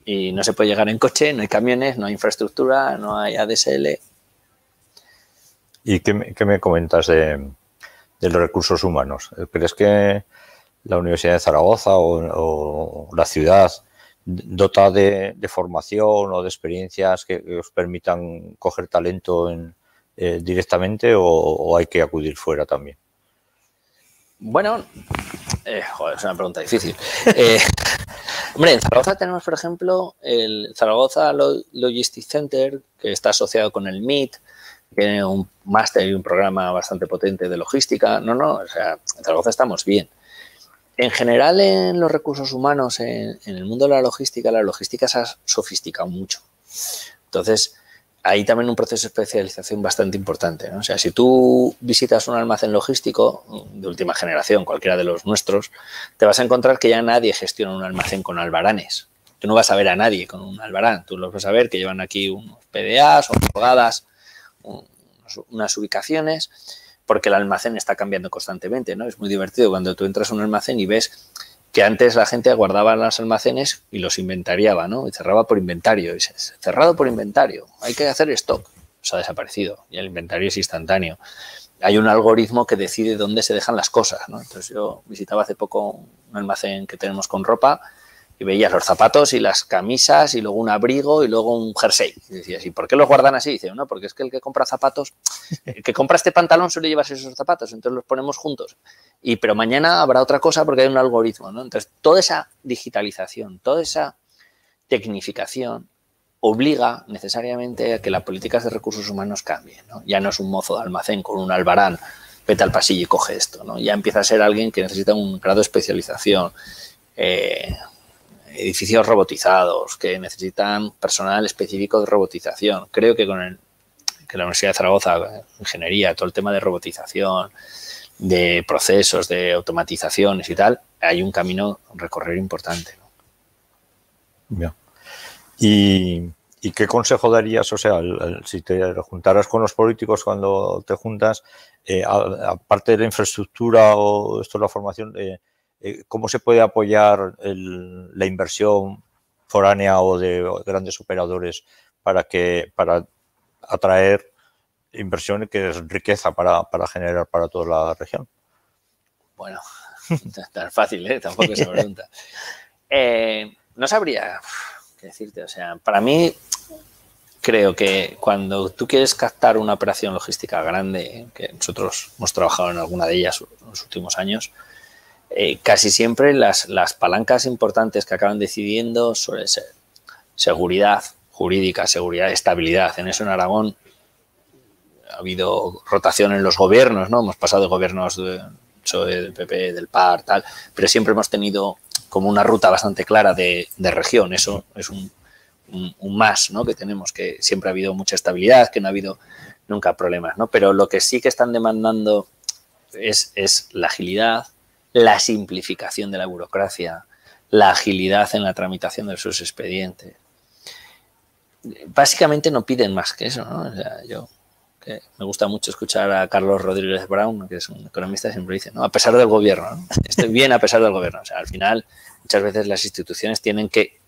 y no se puede llegar en coche, no hay camiones, no hay infraestructura, no hay ADSL. ¿Y qué me comentas de los recursos humanos? ¿Crees que la Universidad de Zaragoza o la ciudad dota de formación o de experiencias que os permitan coger talento directamente o hay que acudir fuera también? Bueno, es una pregunta difícil. Hombre, en Zaragoza tenemos, por ejemplo, el Zaragoza Logistics Center, que está asociado con el MIT, tiene un máster y un programa bastante potente de logística. No, o sea, en Zaragoza estamos bien. En general, en los recursos humanos, en el mundo de la logística se ha sofisticado mucho. Entonces, hay también un proceso de especialización bastante importante, ¿no? O sea, si tú visitas un almacén logístico de última generación, cualquiera de los nuestros, te vas a encontrar que ya nadie gestiona un almacén con albaranes. Tú no vas a ver a nadie con un albarán. Tú los vas a ver que llevan aquí unos PDAs, unas bogadas, unas ubicaciones, porque el almacén está cambiando constantemente, ¿no? Es muy divertido cuando tú entras a un almacén y ves que antes la gente guardaba los almacenes y los inventariaba, ¿no? Y cerraba por inventario. Y dices, cerrado por inventario, hay que hacer stock. Eso ha desaparecido y el inventario es instantáneo. Hay un algoritmo que decide dónde se dejan las cosas, ¿no? Entonces yo visitaba hace poco un almacén que tenemos con ropa y veías los zapatos y las camisas y luego un abrigo y luego un jersey. Y decías, ¿y por qué los guardan así? Y dice, no, porque es que el que compra zapatos, el que compra este pantalón suele llevarse esos zapatos, entonces los ponemos juntos. Pero mañana habrá otra cosa porque hay un algoritmo, ¿no? Entonces, toda esa digitalización, toda esa tecnificación obliga necesariamente a que las políticas de recursos humanos cambien, ¿no? Ya no es un mozo de almacén con un albarán, vete al pasillo y coge esto, ¿no? Ya empieza a ser alguien que necesita un grado de especialización, edificios robotizados, que necesitan personal específico de robotización. Creo que con que la Universidad de Zaragoza, ingeniería, todo el tema de robotización, de procesos, de automatizaciones y tal, hay un camino a recorrer importante, ¿no? Bien. ¿Y qué consejo darías? O sea, si te juntaras con los políticos cuando te juntas, aparte de la infraestructura o esto de la formación, ¿cómo se puede apoyar la inversión foránea o de grandes operadores para atraer inversión que es riqueza para generar para toda la región? Bueno, tan fácil, ¿eh? Tampoco se pregunta. No sabría qué decirte. O sea, para mí, creo que cuando tú quieres captar una operación logística grande, que nosotros hemos trabajado en alguna de ellas en los últimos años, casi siempre las palancas importantes que acaban decidiendo suelen ser seguridad jurídica, seguridad, estabilidad. En eso en Aragón ha habido rotación en los gobiernos, ¿no? Hemos pasado de gobiernos del PP, del PAR, tal, pero siempre hemos tenido como una ruta bastante clara de región. Eso es un más, ¿no? Que tenemos, que siempre ha habido mucha estabilidad, que no ha habido nunca problemas, ¿no? Pero lo que sí que están demandando es la agilidad, la simplificación de la burocracia, la agilidad en la tramitación de sus expedientes. Básicamente no piden más que eso, ¿no? O sea, que me gusta mucho escuchar a Carlos Rodríguez Brown, que es un economista, siempre dice, ¿no? A pesar del gobierno, ¿no? Estoy bien a pesar del gobierno. O sea, al final, muchas veces las instituciones tienen que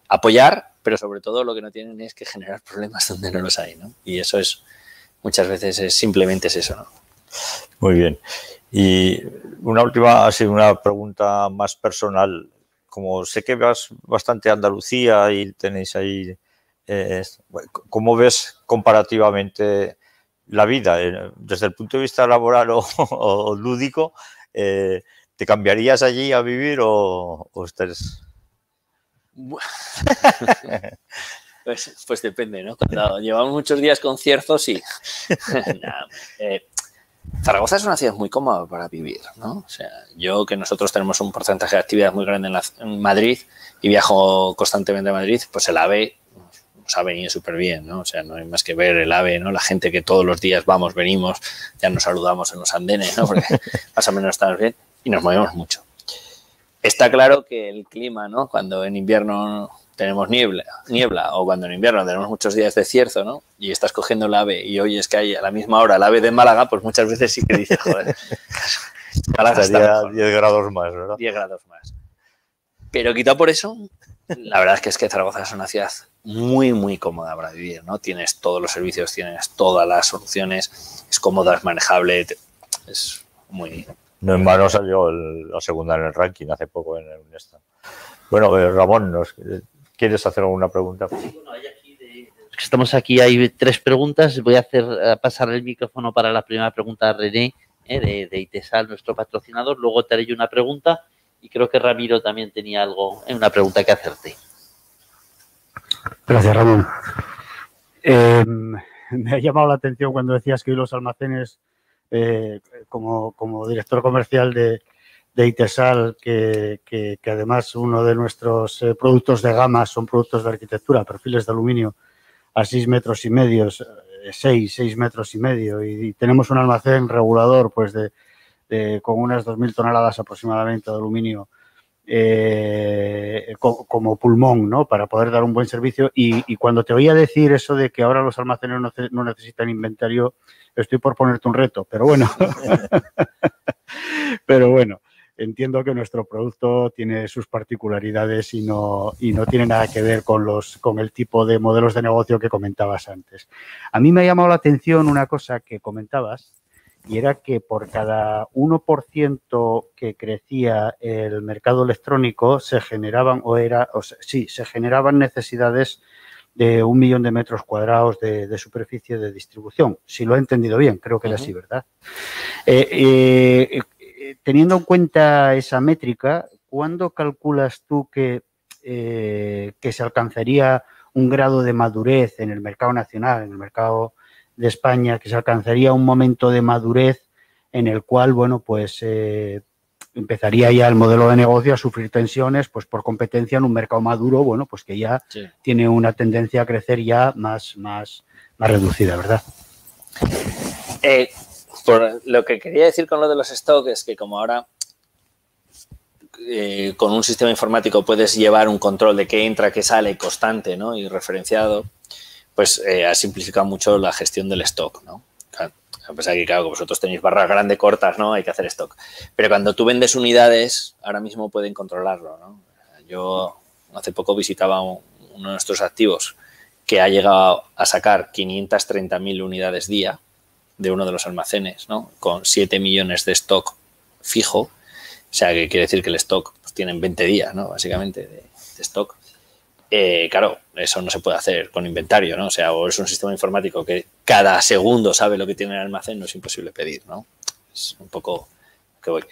apoyar, pero sobre todo lo que no tienen es que generar problemas donde no los hay, ¿no? Y eso es, muchas veces simplemente es eso, ¿no? Muy bien. Y una última, así una pregunta más personal. Como sé que vas bastante a Andalucía y tenéis ahí, ¿cómo ves comparativamente la vida? Desde el punto de vista laboral o lúdico, ¿te cambiarías allí a vivir o estás...? Pues depende, ¿no? Cuando llevamos muchos días con Cierzo, sí. Zaragoza es una ciudad muy cómoda para vivir, ¿no? O sea, que nosotros tenemos un porcentaje de actividad muy grande en Madrid y viajo constantemente a Madrid, pues el AVE nos ha venido súper bien, ¿no? O sea, no hay más que ver el AVE, ¿no? La gente que todos los días vamos, venimos, ya nos saludamos en los andenes, ¿no? Porque más o menos estamos bien y nos movemos mucho. Está claro que el clima, ¿no? Cuando en invierno tenemos niebla o cuando en invierno tenemos muchos días de cierzo, ¿no? Y estás cogiendo el AVE y oyes que hay a la misma hora el AVE de Málaga, pues muchas veces sí que dices, joder, Málaga está 10 grados más, ¿verdad? 10 grados más. Pero quitado por eso, la verdad es que Zaragoza es una ciudad muy, muy cómoda para vivir, ¿no? Tienes todos los servicios, tienes todas las soluciones, es cómoda, es manejable, es muy... No en vano salió la segunda en el ranking hace poco en esta. Bueno, Ramón, ¿quieres hacer alguna pregunta? Sí, bueno, hay aquí estamos aquí, hay 3 preguntas. Voy a pasar el micrófono para la primera pregunta a René, de Itesal, nuestro patrocinador. Luego te haré yo una pregunta y creo que Ramiro también tenía una pregunta que hacerte. Gracias, Ramón. me ha llamado la atención cuando decías que hoy los almacenes, como director comercial de Itesal, que además uno de nuestros productos de gama son productos de arquitectura, perfiles de aluminio a 6,5 metros, 6 metros y medio, y tenemos un almacén regulador pues con unas 2.000 toneladas aproximadamente de aluminio como pulmón, ¿no? Para poder dar un buen servicio. Y cuando te oía decir eso de que ahora los almacenes no necesitan inventario, estoy por ponerte un reto, pero bueno. Pero bueno, entiendo que nuestro producto tiene sus particularidades y no tiene nada que ver con el tipo de modelos de negocio que comentabas antes. A mí me ha llamado la atención una cosa que comentabas, y era que por cada 1% que crecía el mercado electrónico se generaban necesidades de 1 millón de metros cuadrados de superficie de distribución. Si lo he entendido bien, creo que era así, ¿verdad? Teniendo en cuenta esa métrica, ¿cuándo calculas tú que se alcanzaría un grado de madurez en el mercado nacional, en el mercado de España, que se alcanzaría un momento de madurez en el cual, bueno, pues empezaría ya el modelo de negocio a sufrir tensiones, pues por competencia en un mercado maduro, bueno, pues que ya tiene una tendencia a crecer ya más reducida, ¿verdad? Por lo que quería decir con lo de los stocks es que como ahora con un sistema informático puedes llevar un control de qué entra, qué sale constante, ¿no? Y referenciado, pues ha simplificado mucho la gestión del stock, ¿no? A pesar de que, claro, que vosotros tenéis barras grandes, cortas, ¿no? Hay que hacer stock. Pero cuando tú vendes unidades, ahora mismo pueden controlarlo, ¿no? Yo hace poco visitaba uno de nuestros activos que ha llegado a sacar 530.000 unidades día de uno de los almacenes, ¿no? Con 7 millones de stock fijo. O sea, que quiere decir que el stock pues, tienen 20 días, ¿no? Básicamente, de stock. Claro, eso no se puede hacer con inventario, ¿no? O sea, o es un sistema informático que cada segundo sabe lo que tiene en el almacén, no es imposible pedir, ¿no? Es un poco que voy.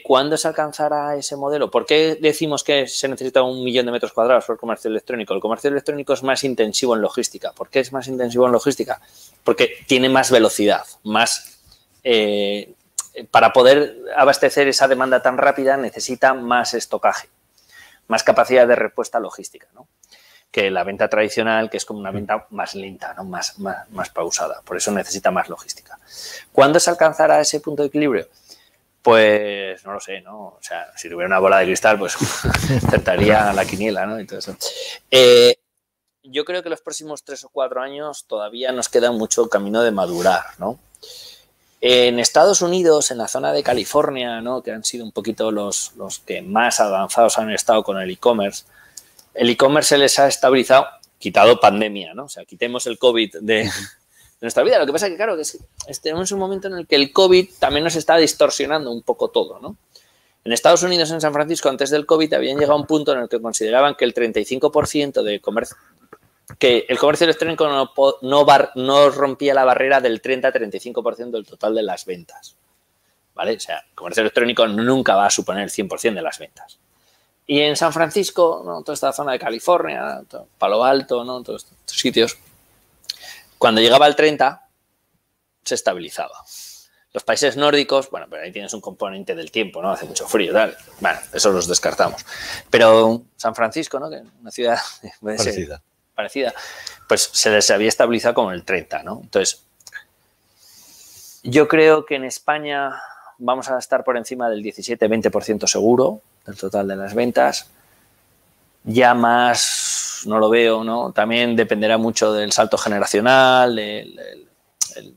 ¿Cuándo se alcanzará ese modelo? ¿Por qué decimos que se necesita 1 millón de metros cuadrados por el comercio electrónico? El comercio electrónico es más intensivo en logística. ¿Por qué es más intensivo en logística? Porque tiene más velocidad, más... para poder abastecer esa demanda tan rápida necesita más estocaje, más capacidad de respuesta logística, ¿no? Que la venta tradicional, que es como una venta más lenta, ¿no? más pausada. Por eso necesita más logística. ¿Cuándo se alcanzará ese punto de equilibrio? Pues no lo sé, ¿no? O sea, si tuviera una bola de cristal, pues acertaría la quiniela, ¿no? Y todo eso. Yo creo que los próximos 3 o 4 años todavía nos queda mucho camino de madurar, ¿no? En Estados Unidos, en la zona de California, ¿no? Que han sido un poquito los que más avanzados han estado con el e-commerce, se les ha estabilizado, quitado pandemia, ¿no? O sea, quitemos el COVID de nuestra vida. Lo que pasa es que, claro, que tenemos un momento en el que el COVID también nos está distorsionando un poco todo, ¿no? En Estados Unidos, en San Francisco, antes del COVID, habían llegado a un punto en el que consideraban que el 35% de comercio, que el comercio electrónico no rompía la barrera del 30-35% del total de las ventas, ¿vale? O sea, el comercio electrónico nunca va a suponer el 100% de las ventas. Y en San Francisco, ¿no? Toda esta zona de California, Palo Alto, ¿no? Todos estos sitios, cuando llegaba al 30, se estabilizaba. Los países nórdicos, bueno, pero ahí tienes un componente del tiempo, ¿no? Hace mucho frío, tal. Bueno, eso los descartamos. Pero San Francisco, ¿no? Que es una ciudad parecida, pues se les había estabilizado como el 30, ¿no? Entonces, yo creo que en España vamos a estar por encima del 17-20% seguro del total de las ventas. Ya más no lo veo, ¿no? También dependerá mucho del salto generacional,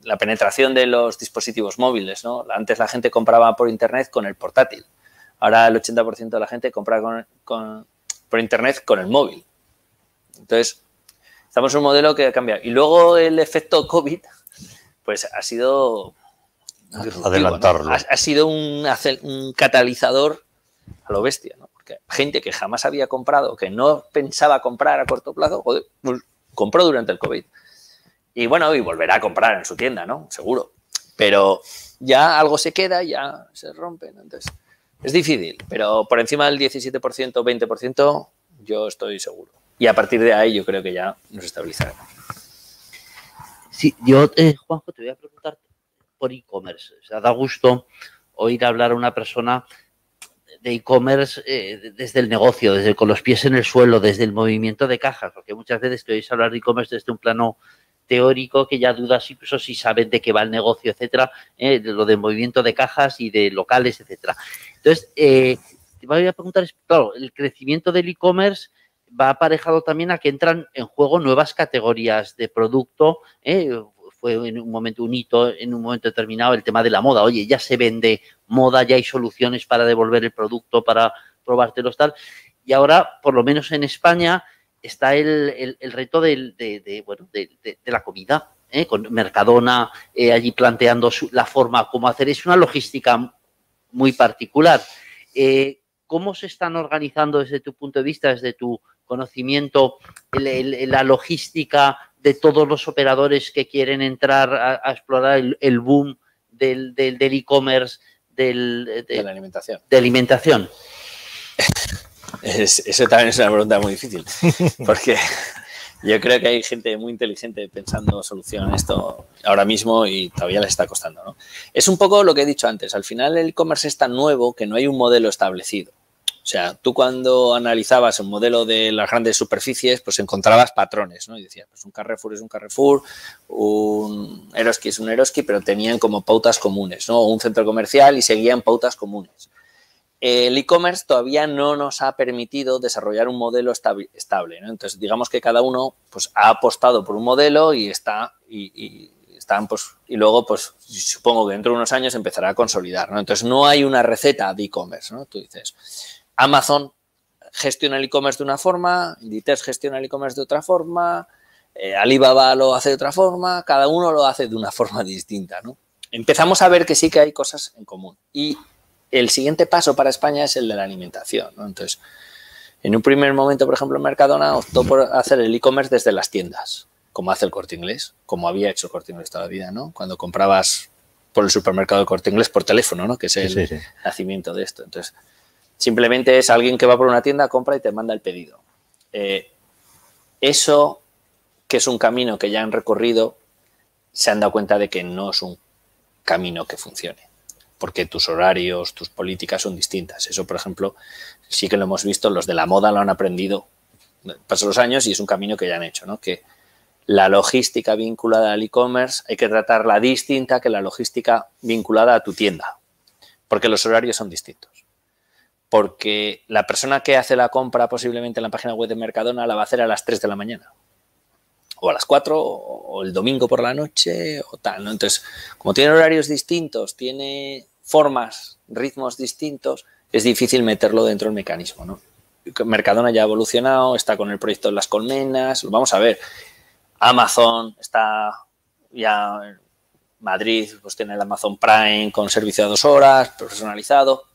la penetración de los dispositivos móviles, ¿no? Antes la gente compraba por internet con el portátil. Ahora el 80% de la gente compra por internet con el móvil. Entonces, estamos en un modelo que ha cambiado. Y luego el efecto COVID, pues ha sido... adelantarlo, ¿no? Ha sido un catalizador a lo bestia, ¿no? Porque gente que jamás había comprado, que no pensaba comprar a corto plazo, joder, pues compró durante el COVID. Y bueno, y volverá a comprar en su tienda, ¿no? Seguro. Pero ya algo se queda, ya se rompe, ¿no? Entonces, es difícil, pero por encima del 17%, 20%, yo estoy seguro. Y a partir de ahí yo creo que ya nos estabilizaremos. Sí, yo, Juanjo, te voy a preguntar por e-commerce. O sea, da gusto oír hablar a una persona de e-commerce desde el negocio, desde con los pies en el suelo, desde el movimiento de cajas, porque muchas veces te oís hablar de e-commerce desde un plano teórico que ya dudas incluso si saben de qué va el negocio, etcétera, de lo de movimiento de cajas y de locales, etcétera. Entonces, te voy a preguntar, claro, el crecimiento del e-commerce va aparejado también a que entran en juego nuevas categorías de producto. Fue en un momento un hito, en un momento determinado, el tema de la moda. Oye, ya se vende moda, ya hay soluciones para devolver el producto, para probártelos, tal. Y ahora, por lo menos en España, está el reto de la comida, con Mercadona allí planteando la forma, cómo hacer. Es una logística muy particular. ¿Cómo se están organizando desde tu punto de vista, desde tu conocimiento, la logística de todos los operadores que quieren entrar a explorar el boom del e-commerce, de la alimentación? De alimentación. Eso también es una pregunta muy difícil, porque yo creo que hay gente muy inteligente pensando solución a esto ahora mismo y todavía les está costando, ¿no? Es un poco lo que he dicho antes. Al final el e-commerce es tan nuevo que no hay un modelo establecido. O sea, tú cuando analizabas un modelo de las grandes superficies, pues encontrabas patrones, ¿no? Y decías, pues un Carrefour es un Carrefour, un Eroski es un Eroski, pero tenían como pautas comunes, ¿no? Un centro comercial y seguían pautas comunes. El e-commerce todavía no nos ha permitido desarrollar un modelo estable, ¿no? Entonces, digamos que cada uno pues, ha apostado por un modelo y están, pues, y luego, pues, supongo que dentro de unos años empezará a consolidar, ¿no? Entonces, no hay una receta de e-commerce, ¿no? Tú dices, Amazon gestiona el e-commerce de una forma, Inditex gestiona el e-commerce de otra forma, Alibaba lo hace de otra forma, cada uno lo hace de una forma distinta, ¿no? Empezamos a ver que sí que hay cosas en común. Y el siguiente paso para España es el de la alimentación, ¿no? Entonces, en un primer momento, por ejemplo, Mercadona optó por hacer el e-commerce desde las tiendas, como hace el Corte Inglés, como había hecho el Corte Inglés toda la vida, ¿no? Cuando comprabas por el supermercado del Corte Inglés por teléfono, ¿no? Que es el nacimiento de esto. Entonces, simplemente es alguien que va por una tienda, compra y te manda el pedido. Eso, que es un camino que ya han recorrido, se han dado cuenta de que no es un camino que funcione, porque tus horarios, tus políticas son distintas. Eso, por ejemplo, sí que lo hemos visto, los de la moda lo han aprendido. Pasan los años y es un camino que ya han hecho, ¿no? Que la logística vinculada al e-commerce hay que tratarla distinta que la logística vinculada a tu tienda, porque los horarios son distintos. Porque la persona que hace la compra posiblemente en la página web de Mercadona la va a hacer a las 3 de la mañana. O a las 4, o el domingo por la noche, o tal, ¿no? Entonces, como tiene horarios distintos, tiene formas, ritmos distintos, es difícil meterlo dentro del mecanismo, ¿no? Mercadona ya ha evolucionado, está con el proyecto de las colmenas, vamos a ver. Amazon está ya en Madrid, pues tiene el Amazon Prime con servicio a 2 horas, personalizado.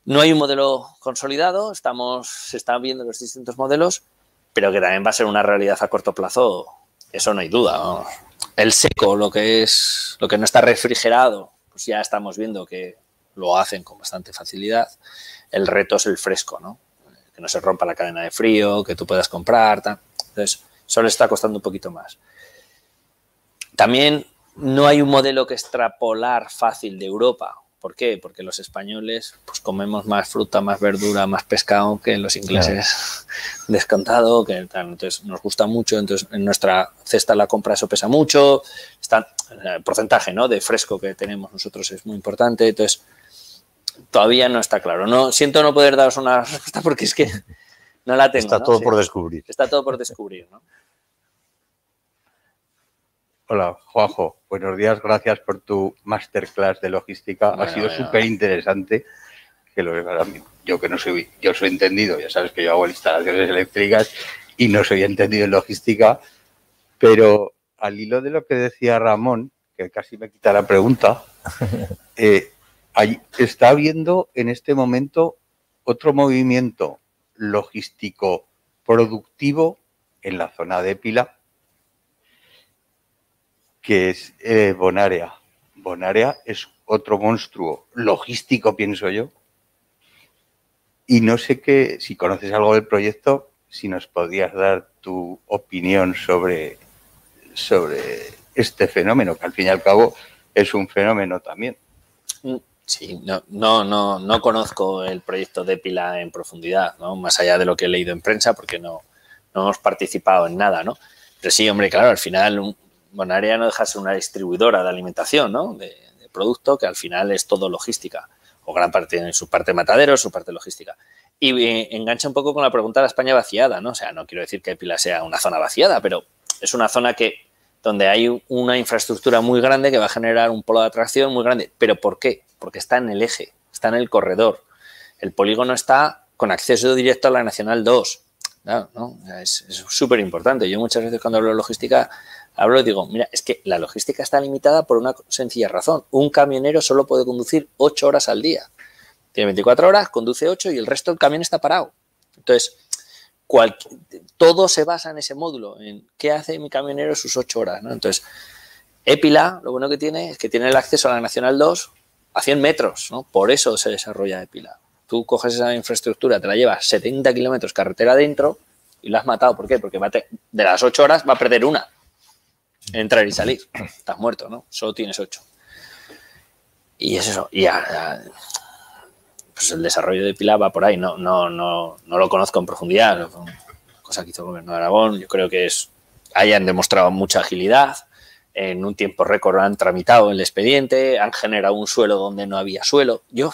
No hay un modelo consolidado, se están viendo los distintos modelos, pero que también va a ser una realidad a corto plazo, eso no hay duda, ¿no? El seco, lo que no está refrigerado, pues ya estamos viendo que lo hacen con bastante facilidad. El reto es el fresco, ¿no? Que no se rompa la cadena de frío, que tú puedas comprar, tal. Entonces, eso le está costando un poquito más. También no hay un modelo que extrapolar fácil de Europa. ¿Por qué? Porque los españoles pues comemos más fruta, más verdura, más pescado que los ingleses, descontado, que tal. Entonces nos gusta mucho, entonces en nuestra cesta la compra eso pesa mucho, el porcentaje, ¿no?, de fresco que tenemos nosotros es muy importante, entonces todavía no está claro. No, siento no poder daros una respuesta porque es que no la tengo. Está, ¿no? todo por descubrir. Está todo por descubrir, ¿no? Hola, Juanjo. Buenos días. Gracias por tu masterclass de logística. Ha sido súper interesante. Yo soy entendido, ya sabes que yo hago instalaciones eléctricas y no soy entendido en logística, pero al hilo de lo que decía Ramón, que casi me quita la pregunta, está habiendo en este momento otro movimiento logístico productivo en la zona de Pila, que es Bonaria. Bonaria es otro monstruo logístico, pienso yo. Y no sé si conoces algo del proyecto, si nos podrías dar tu opinión sobre sobre este fenómeno, que al fin y al cabo es un fenómeno también. Sí, no conozco el proyecto de Epila en profundidad, ¿no? Más allá de lo que he leído en prensa, porque no hemos participado en nada, ¿no? Pero sí, hombre, claro, al final Bonaria no deja de ser una distribuidora de alimentación, ¿no? De producto, que al final es todo logística, o gran parte en su parte matadero, su parte logística. Y engancha un poco con la pregunta de la España vaciada, ¿no? O sea, no quiero decir que Epila sea una zona vaciada, pero es una zona donde hay una infraestructura muy grande que va a generar un polo de atracción muy grande. ¿Pero por qué? Porque está en el eje, está en el corredor. El polígono está con acceso directo a la Nacional 2. Claro, ¿no? Es súper importante. Yo muchas veces cuando hablo de logística hablo y digo, mira, es que la logística está limitada por una sencilla razón. Un camionero solo puede conducir 8 horas al día. Tiene 24 horas, conduce 8 y el resto del camión está parado. Entonces, todo se basa en ese módulo, en qué hace mi camionero sus 8 horas, ¿no? Entonces, Epila, lo bueno que tiene es que tiene el acceso a la Nacional 2 a 100 metros, ¿no? Por eso se desarrolla Epila. Tú coges esa infraestructura, te la llevas 70 kilómetros carretera adentro y lo has matado. ¿Por qué? Porque de las 8 horas va a perder una. Entrar y salir. Estás muerto, ¿no? Solo tienes 8. Y es eso. Y pues el desarrollo de Epila va por ahí. No lo conozco en profundidad. Cosa que hizo el Gobierno de Aragón. Yo creo que hayan demostrado mucha agilidad. En un tiempo récord han tramitado el expediente, han generado un suelo donde no había suelo. Yo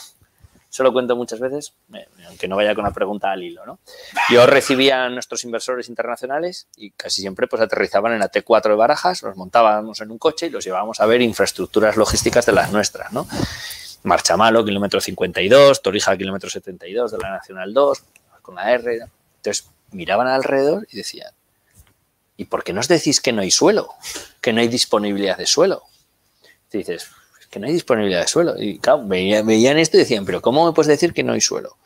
se lo cuento muchas veces, aunque no vaya con la pregunta al hilo, ¿no? Yo recibía a nuestros inversores internacionales y casi siempre pues aterrizaban en la T4 de Barajas, los montábamos en un coche y los llevábamos a ver infraestructuras logísticas de las nuestras, ¿no? Marchamalo, kilómetro 52, Torija, kilómetro 72 de la Nacional 2, con la R. Entonces miraban alrededor y decían, ¿y por qué nos decís que no hay suelo? Que no hay disponibilidad de suelo. Y dices, es que no hay disponibilidad de suelo. Y claro, veían esto y decían, pero ¿cómo me puedes decir que no hay suelo?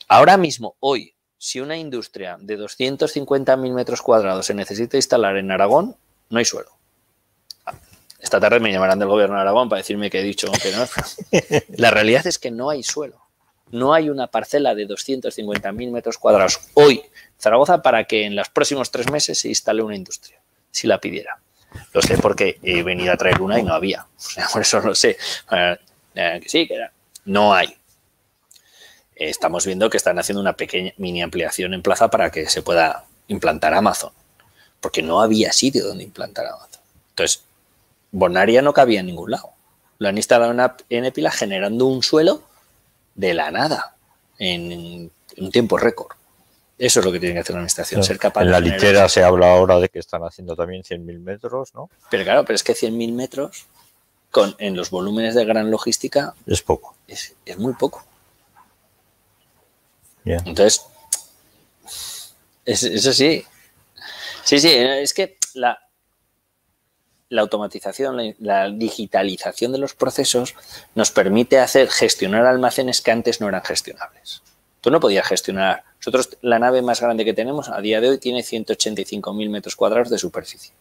Ahora mismo, hoy, si una industria de 250.000 metros cuadrados se necesita instalar en Aragón, no hay suelo. Esta tarde me llamarán del Gobierno de Aragón para decirme que he dicho que no. La realidad es que no hay suelo. No hay una parcela de 250.000 metros cuadrados hoy en Zaragoza para que en los próximos 3 meses se instale una industria, si la pidiera. Lo sé porque he venido a traer una y no había. O sea, por eso lo sé. Que sí, que era. No hay. Estamos viendo que están haciendo una pequeña mini ampliación en plaza para que se pueda implantar Amazon. Porque no había sitio donde implantar Amazon. Entonces, Bonaria no cabía en ningún lado. Lo han instalado en Epila generando un suelo de la nada en un tiempo récord. Eso es lo que tiene que hacer la administración, no, ser capaz en de la generar. litera se habla ahora de que están haciendo también 100.000 metros, ¿no? Pero claro, pero es que 100.000 metros en los volúmenes de gran logística es poco. Es muy poco. Yeah. Entonces, eso sí. Sí, es que la automatización, la digitalización de los procesos nos permite gestionar almacenes que antes no eran gestionables. Tú no podías gestionar. Nosotros, la nave más grande que tenemos a día de hoy tiene 185.000 metros cuadrados de superficie.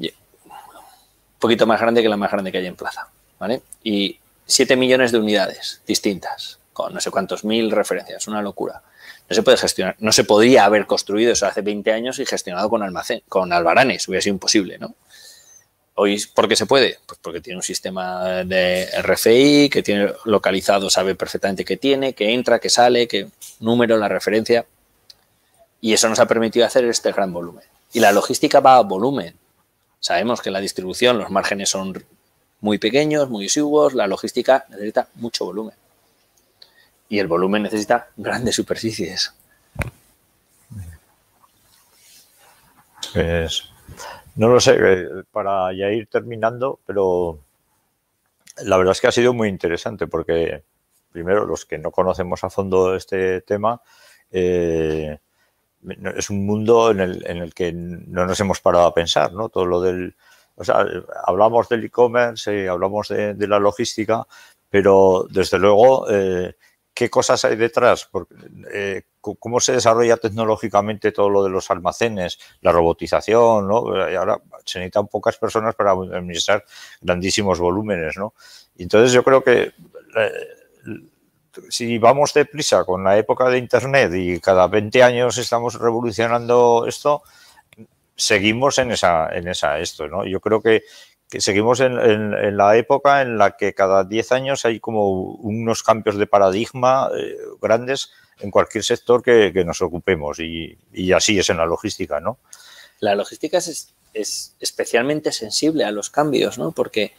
Un poquito más grande que la más grande que hay en plaza, ¿vale? Y 7 millones de unidades distintas, con no sé cuántos mil referencias, una locura. No se puede gestionar, no se podría haber construido eso hace 20 años y gestionado con albaranes, hubiera sido imposible, ¿no? Hoy, ¿por qué se puede? Pues porque tiene un sistema de RFI, que tiene localizado, sabe perfectamente qué tiene, qué entra, qué sale, qué número, la referencia. Y eso nos ha permitido hacer este gran volumen. Y la logística va a volumen. Sabemos que la distribución, los márgenes son muy pequeños, muy exiguos, la logística necesita mucho volumen. Y el volumen necesita grandes superficies. Pues, no lo sé, para ya ir terminando, pero la verdad es que ha sido muy interesante porque, primero, los que no conocemos a fondo este tema, es un mundo en el que no nos hemos parado a pensar, ¿no? Todo lo del... O sea, hablamos del e-commerce, hablamos de la logística, pero, desde luego, ¿qué cosas hay detrás? ¿Cómo se desarrolla tecnológicamente todo lo de los almacenes, la robotización, ¿no? Y ahora se necesitan pocas personas para administrar grandísimos volúmenes, ¿no? Y entonces yo creo que si vamos deprisa con la época de Internet y cada 20 años estamos revolucionando esto, seguimos en esto, ¿no? Yo creo que seguimos en la época en la que cada 10 años hay como unos cambios de paradigma grandes en cualquier sector que nos ocupemos y así es en la logística, ¿no? La logística es especialmente sensible a los cambios, ¿no? Porque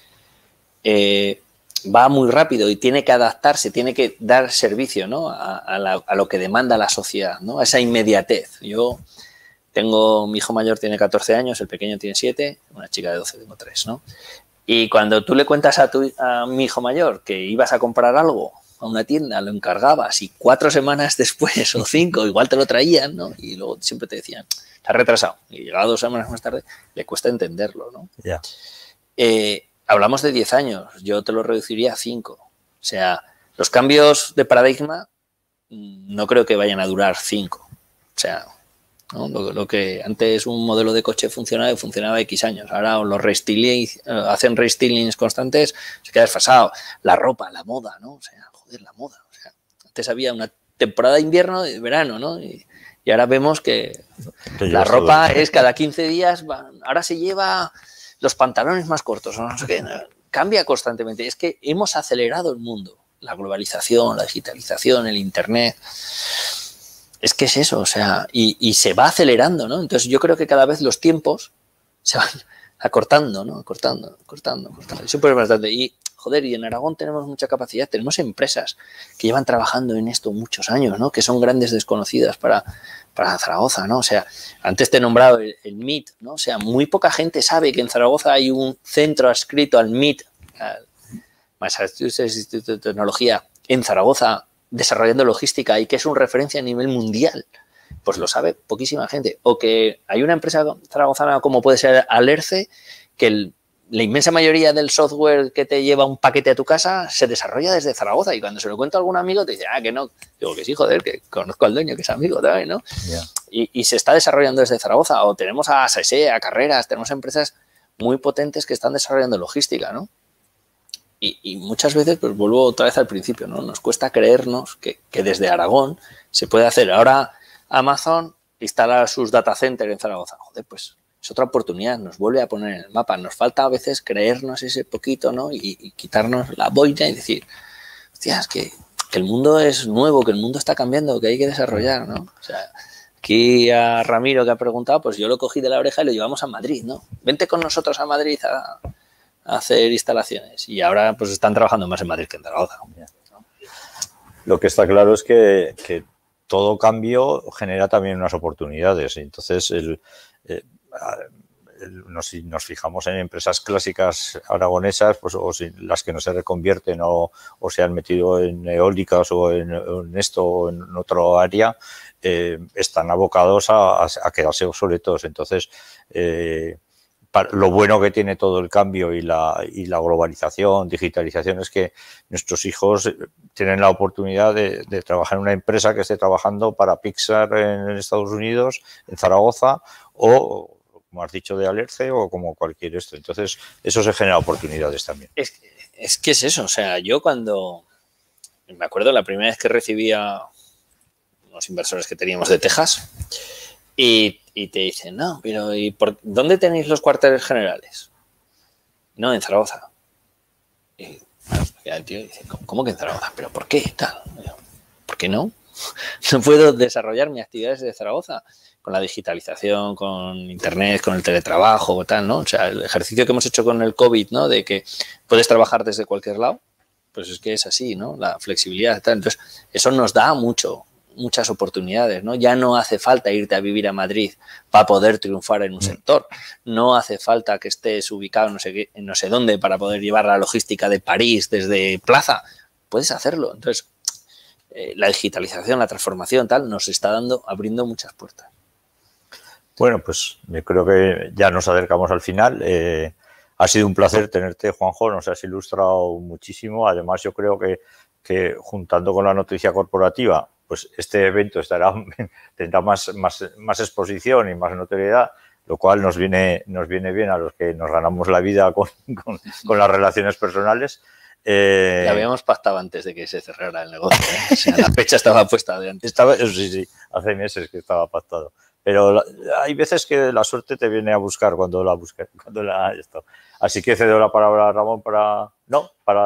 va muy rápido y tiene que adaptarse, tiene que dar servicio, ¿no? a lo que demanda la sociedad, ¿no? A esa inmediatez. Mi hijo mayor tiene 14 años, el pequeño tiene 7, una chica de 12 tengo 3, ¿no? Y cuando tú le cuentas a mi hijo mayor que ibas a comprar algo a una tienda, lo encargabas y 4 semanas después o 5 igual te lo traían, ¿no? Y luego siempre te decían, está retrasado. Y llegaba 2 semanas más tarde, le cuesta entenderlo, ¿no? Ya. Hablamos de 10 años, yo te lo reduciría a 5. O sea, los cambios de paradigma no creo que vayan a durar 5. O sea, ¿no? Lo que antes un modelo de coche funcionaba X años. Ahora los hacen restylings constantes, se queda desfasado. La ropa, la moda, ¿no? O sea, joder, la moda. O sea, antes había una temporada de invierno y de verano, ¿no? Y ahora vemos que la ropa es cada 15 días. Ahora se lleva los pantalones más cortos, no sé qué. Cambia constantemente. Es que hemos acelerado el mundo. La globalización, la digitalización, el Internet. Es que es eso, o sea, y se va acelerando, ¿no? Entonces yo creo que cada vez los tiempos se van acortando, ¿no? Acortando. Es súper importante. Y, joder, y en Aragón tenemos mucha capacidad, tenemos empresas que llevan trabajando en esto muchos años, ¿no? Que son grandes desconocidas para Zaragoza, ¿no? O sea, antes te he nombrado el MIT, ¿no? O sea, muy poca gente sabe que en Zaragoza hay un centro adscrito al MIT, al Massachusetts Institute de Tecnología, en Zaragoza, desarrollando logística y que es un referencia a nivel mundial, pues lo sabe poquísima gente. O que hay una empresa zaragozana como puede ser Alerce, que la inmensa mayoría del software que te lleva un paquete a tu casa se desarrolla desde Zaragoza y cuando se lo cuento a algún amigo te dice, que no. Digo que sí, joder, que conozco al dueño, que es amigo también, ¿no? Yeah. Y se está desarrollando desde Zaragoza. O tenemos a SAISE, a Carreras, tenemos empresas muy potentes que están desarrollando logística, ¿no? Y muchas veces, pues vuelvo otra vez al principio, ¿no? Nos cuesta creernos que desde Aragón se puede hacer. Ahora Amazon instala sus data centers en Zaragoza. Joder, pues es otra oportunidad, nos vuelve a poner en el mapa. Nos falta a veces creernos ese poquito, ¿no? Y quitarnos la boina y decir, hostia, es que el mundo es nuevo, que el mundo está cambiando, que hay que desarrollar, ¿no? O sea, aquí a Ramiro que ha preguntado, pues yo lo cogí de la oreja y lo llevamos a Madrid, ¿no? Vente con nosotros a Madrid a hacer instalaciones y ahora pues están trabajando más en Madrid que en Zaragoza. Lo que está claro es que todo cambio genera también unas oportunidades. Entonces, si nos fijamos en empresas clásicas aragonesas, pues o si las que no se reconvierten o se han metido en eólicas o en esto o en otro área, están abocados a quedarse obsoletos. Entonces, lo bueno que tiene todo el cambio y la globalización, digitalización, es que nuestros hijos tienen la oportunidad de trabajar en una empresa que esté trabajando para Pixar en Estados Unidos, en Zaragoza, o, como has dicho, de Alerce, o como cualquier esto. Entonces, eso se genera oportunidades también. Es que es eso. O sea, yo cuando... Me acuerdo la primera vez que recibí a unos inversores que teníamos de Texas y te dicen, no, pero ¿y por dónde tenéis los cuarteles generales? No, en Zaragoza. Y el tío dice, ¿cómo que en Zaragoza? ¿Pero por qué? Tal. ¿Por qué no? No puedo desarrollar mis actividades de Zaragoza con la digitalización, con Internet, con el teletrabajo, tal, ¿no? O sea, el ejercicio que hemos hecho con el COVID, ¿no? De que puedes trabajar desde cualquier lado, pues es que es así, ¿no? La flexibilidad, tal. Entonces, eso nos da muchas oportunidades, ¿no? Ya no hace falta irte a vivir a Madrid para poder triunfar en un sector. No hace falta que estés ubicado en no sé dónde para poder llevar la logística de París desde Plaza. Puedes hacerlo. Entonces, la digitalización, la transformación, tal, nos está abriendo muchas puertas. Bueno, pues yo creo que ya nos acercamos al final. Ha sido un placer tenerte, Juanjo, nos has ilustrado muchísimo. Además, yo creo que juntando con la noticia corporativa, pues este evento tendrá más exposición y más notoriedad, lo cual nos viene bien a los que nos ganamos la vida con las relaciones personales. Ya habíamos pactado antes de que se cerrara el negocio, ¿eh? O sea, la fecha estaba puesta de antes. Sí, hace meses que estaba pactado. pero hay veces que la suerte te viene a buscar cuando la buscas. Así que cedo la palabra a Ramón para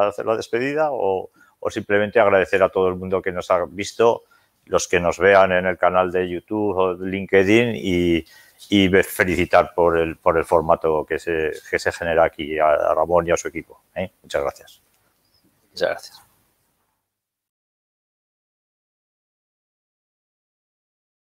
hacer la despedida o simplemente agradecer a todo el mundo que nos ha visto, los que nos vean en el canal de YouTube o de LinkedIn y felicitar por el formato que se genera aquí a Ramón y a su equipo. Muchas gracias. Muchas gracias.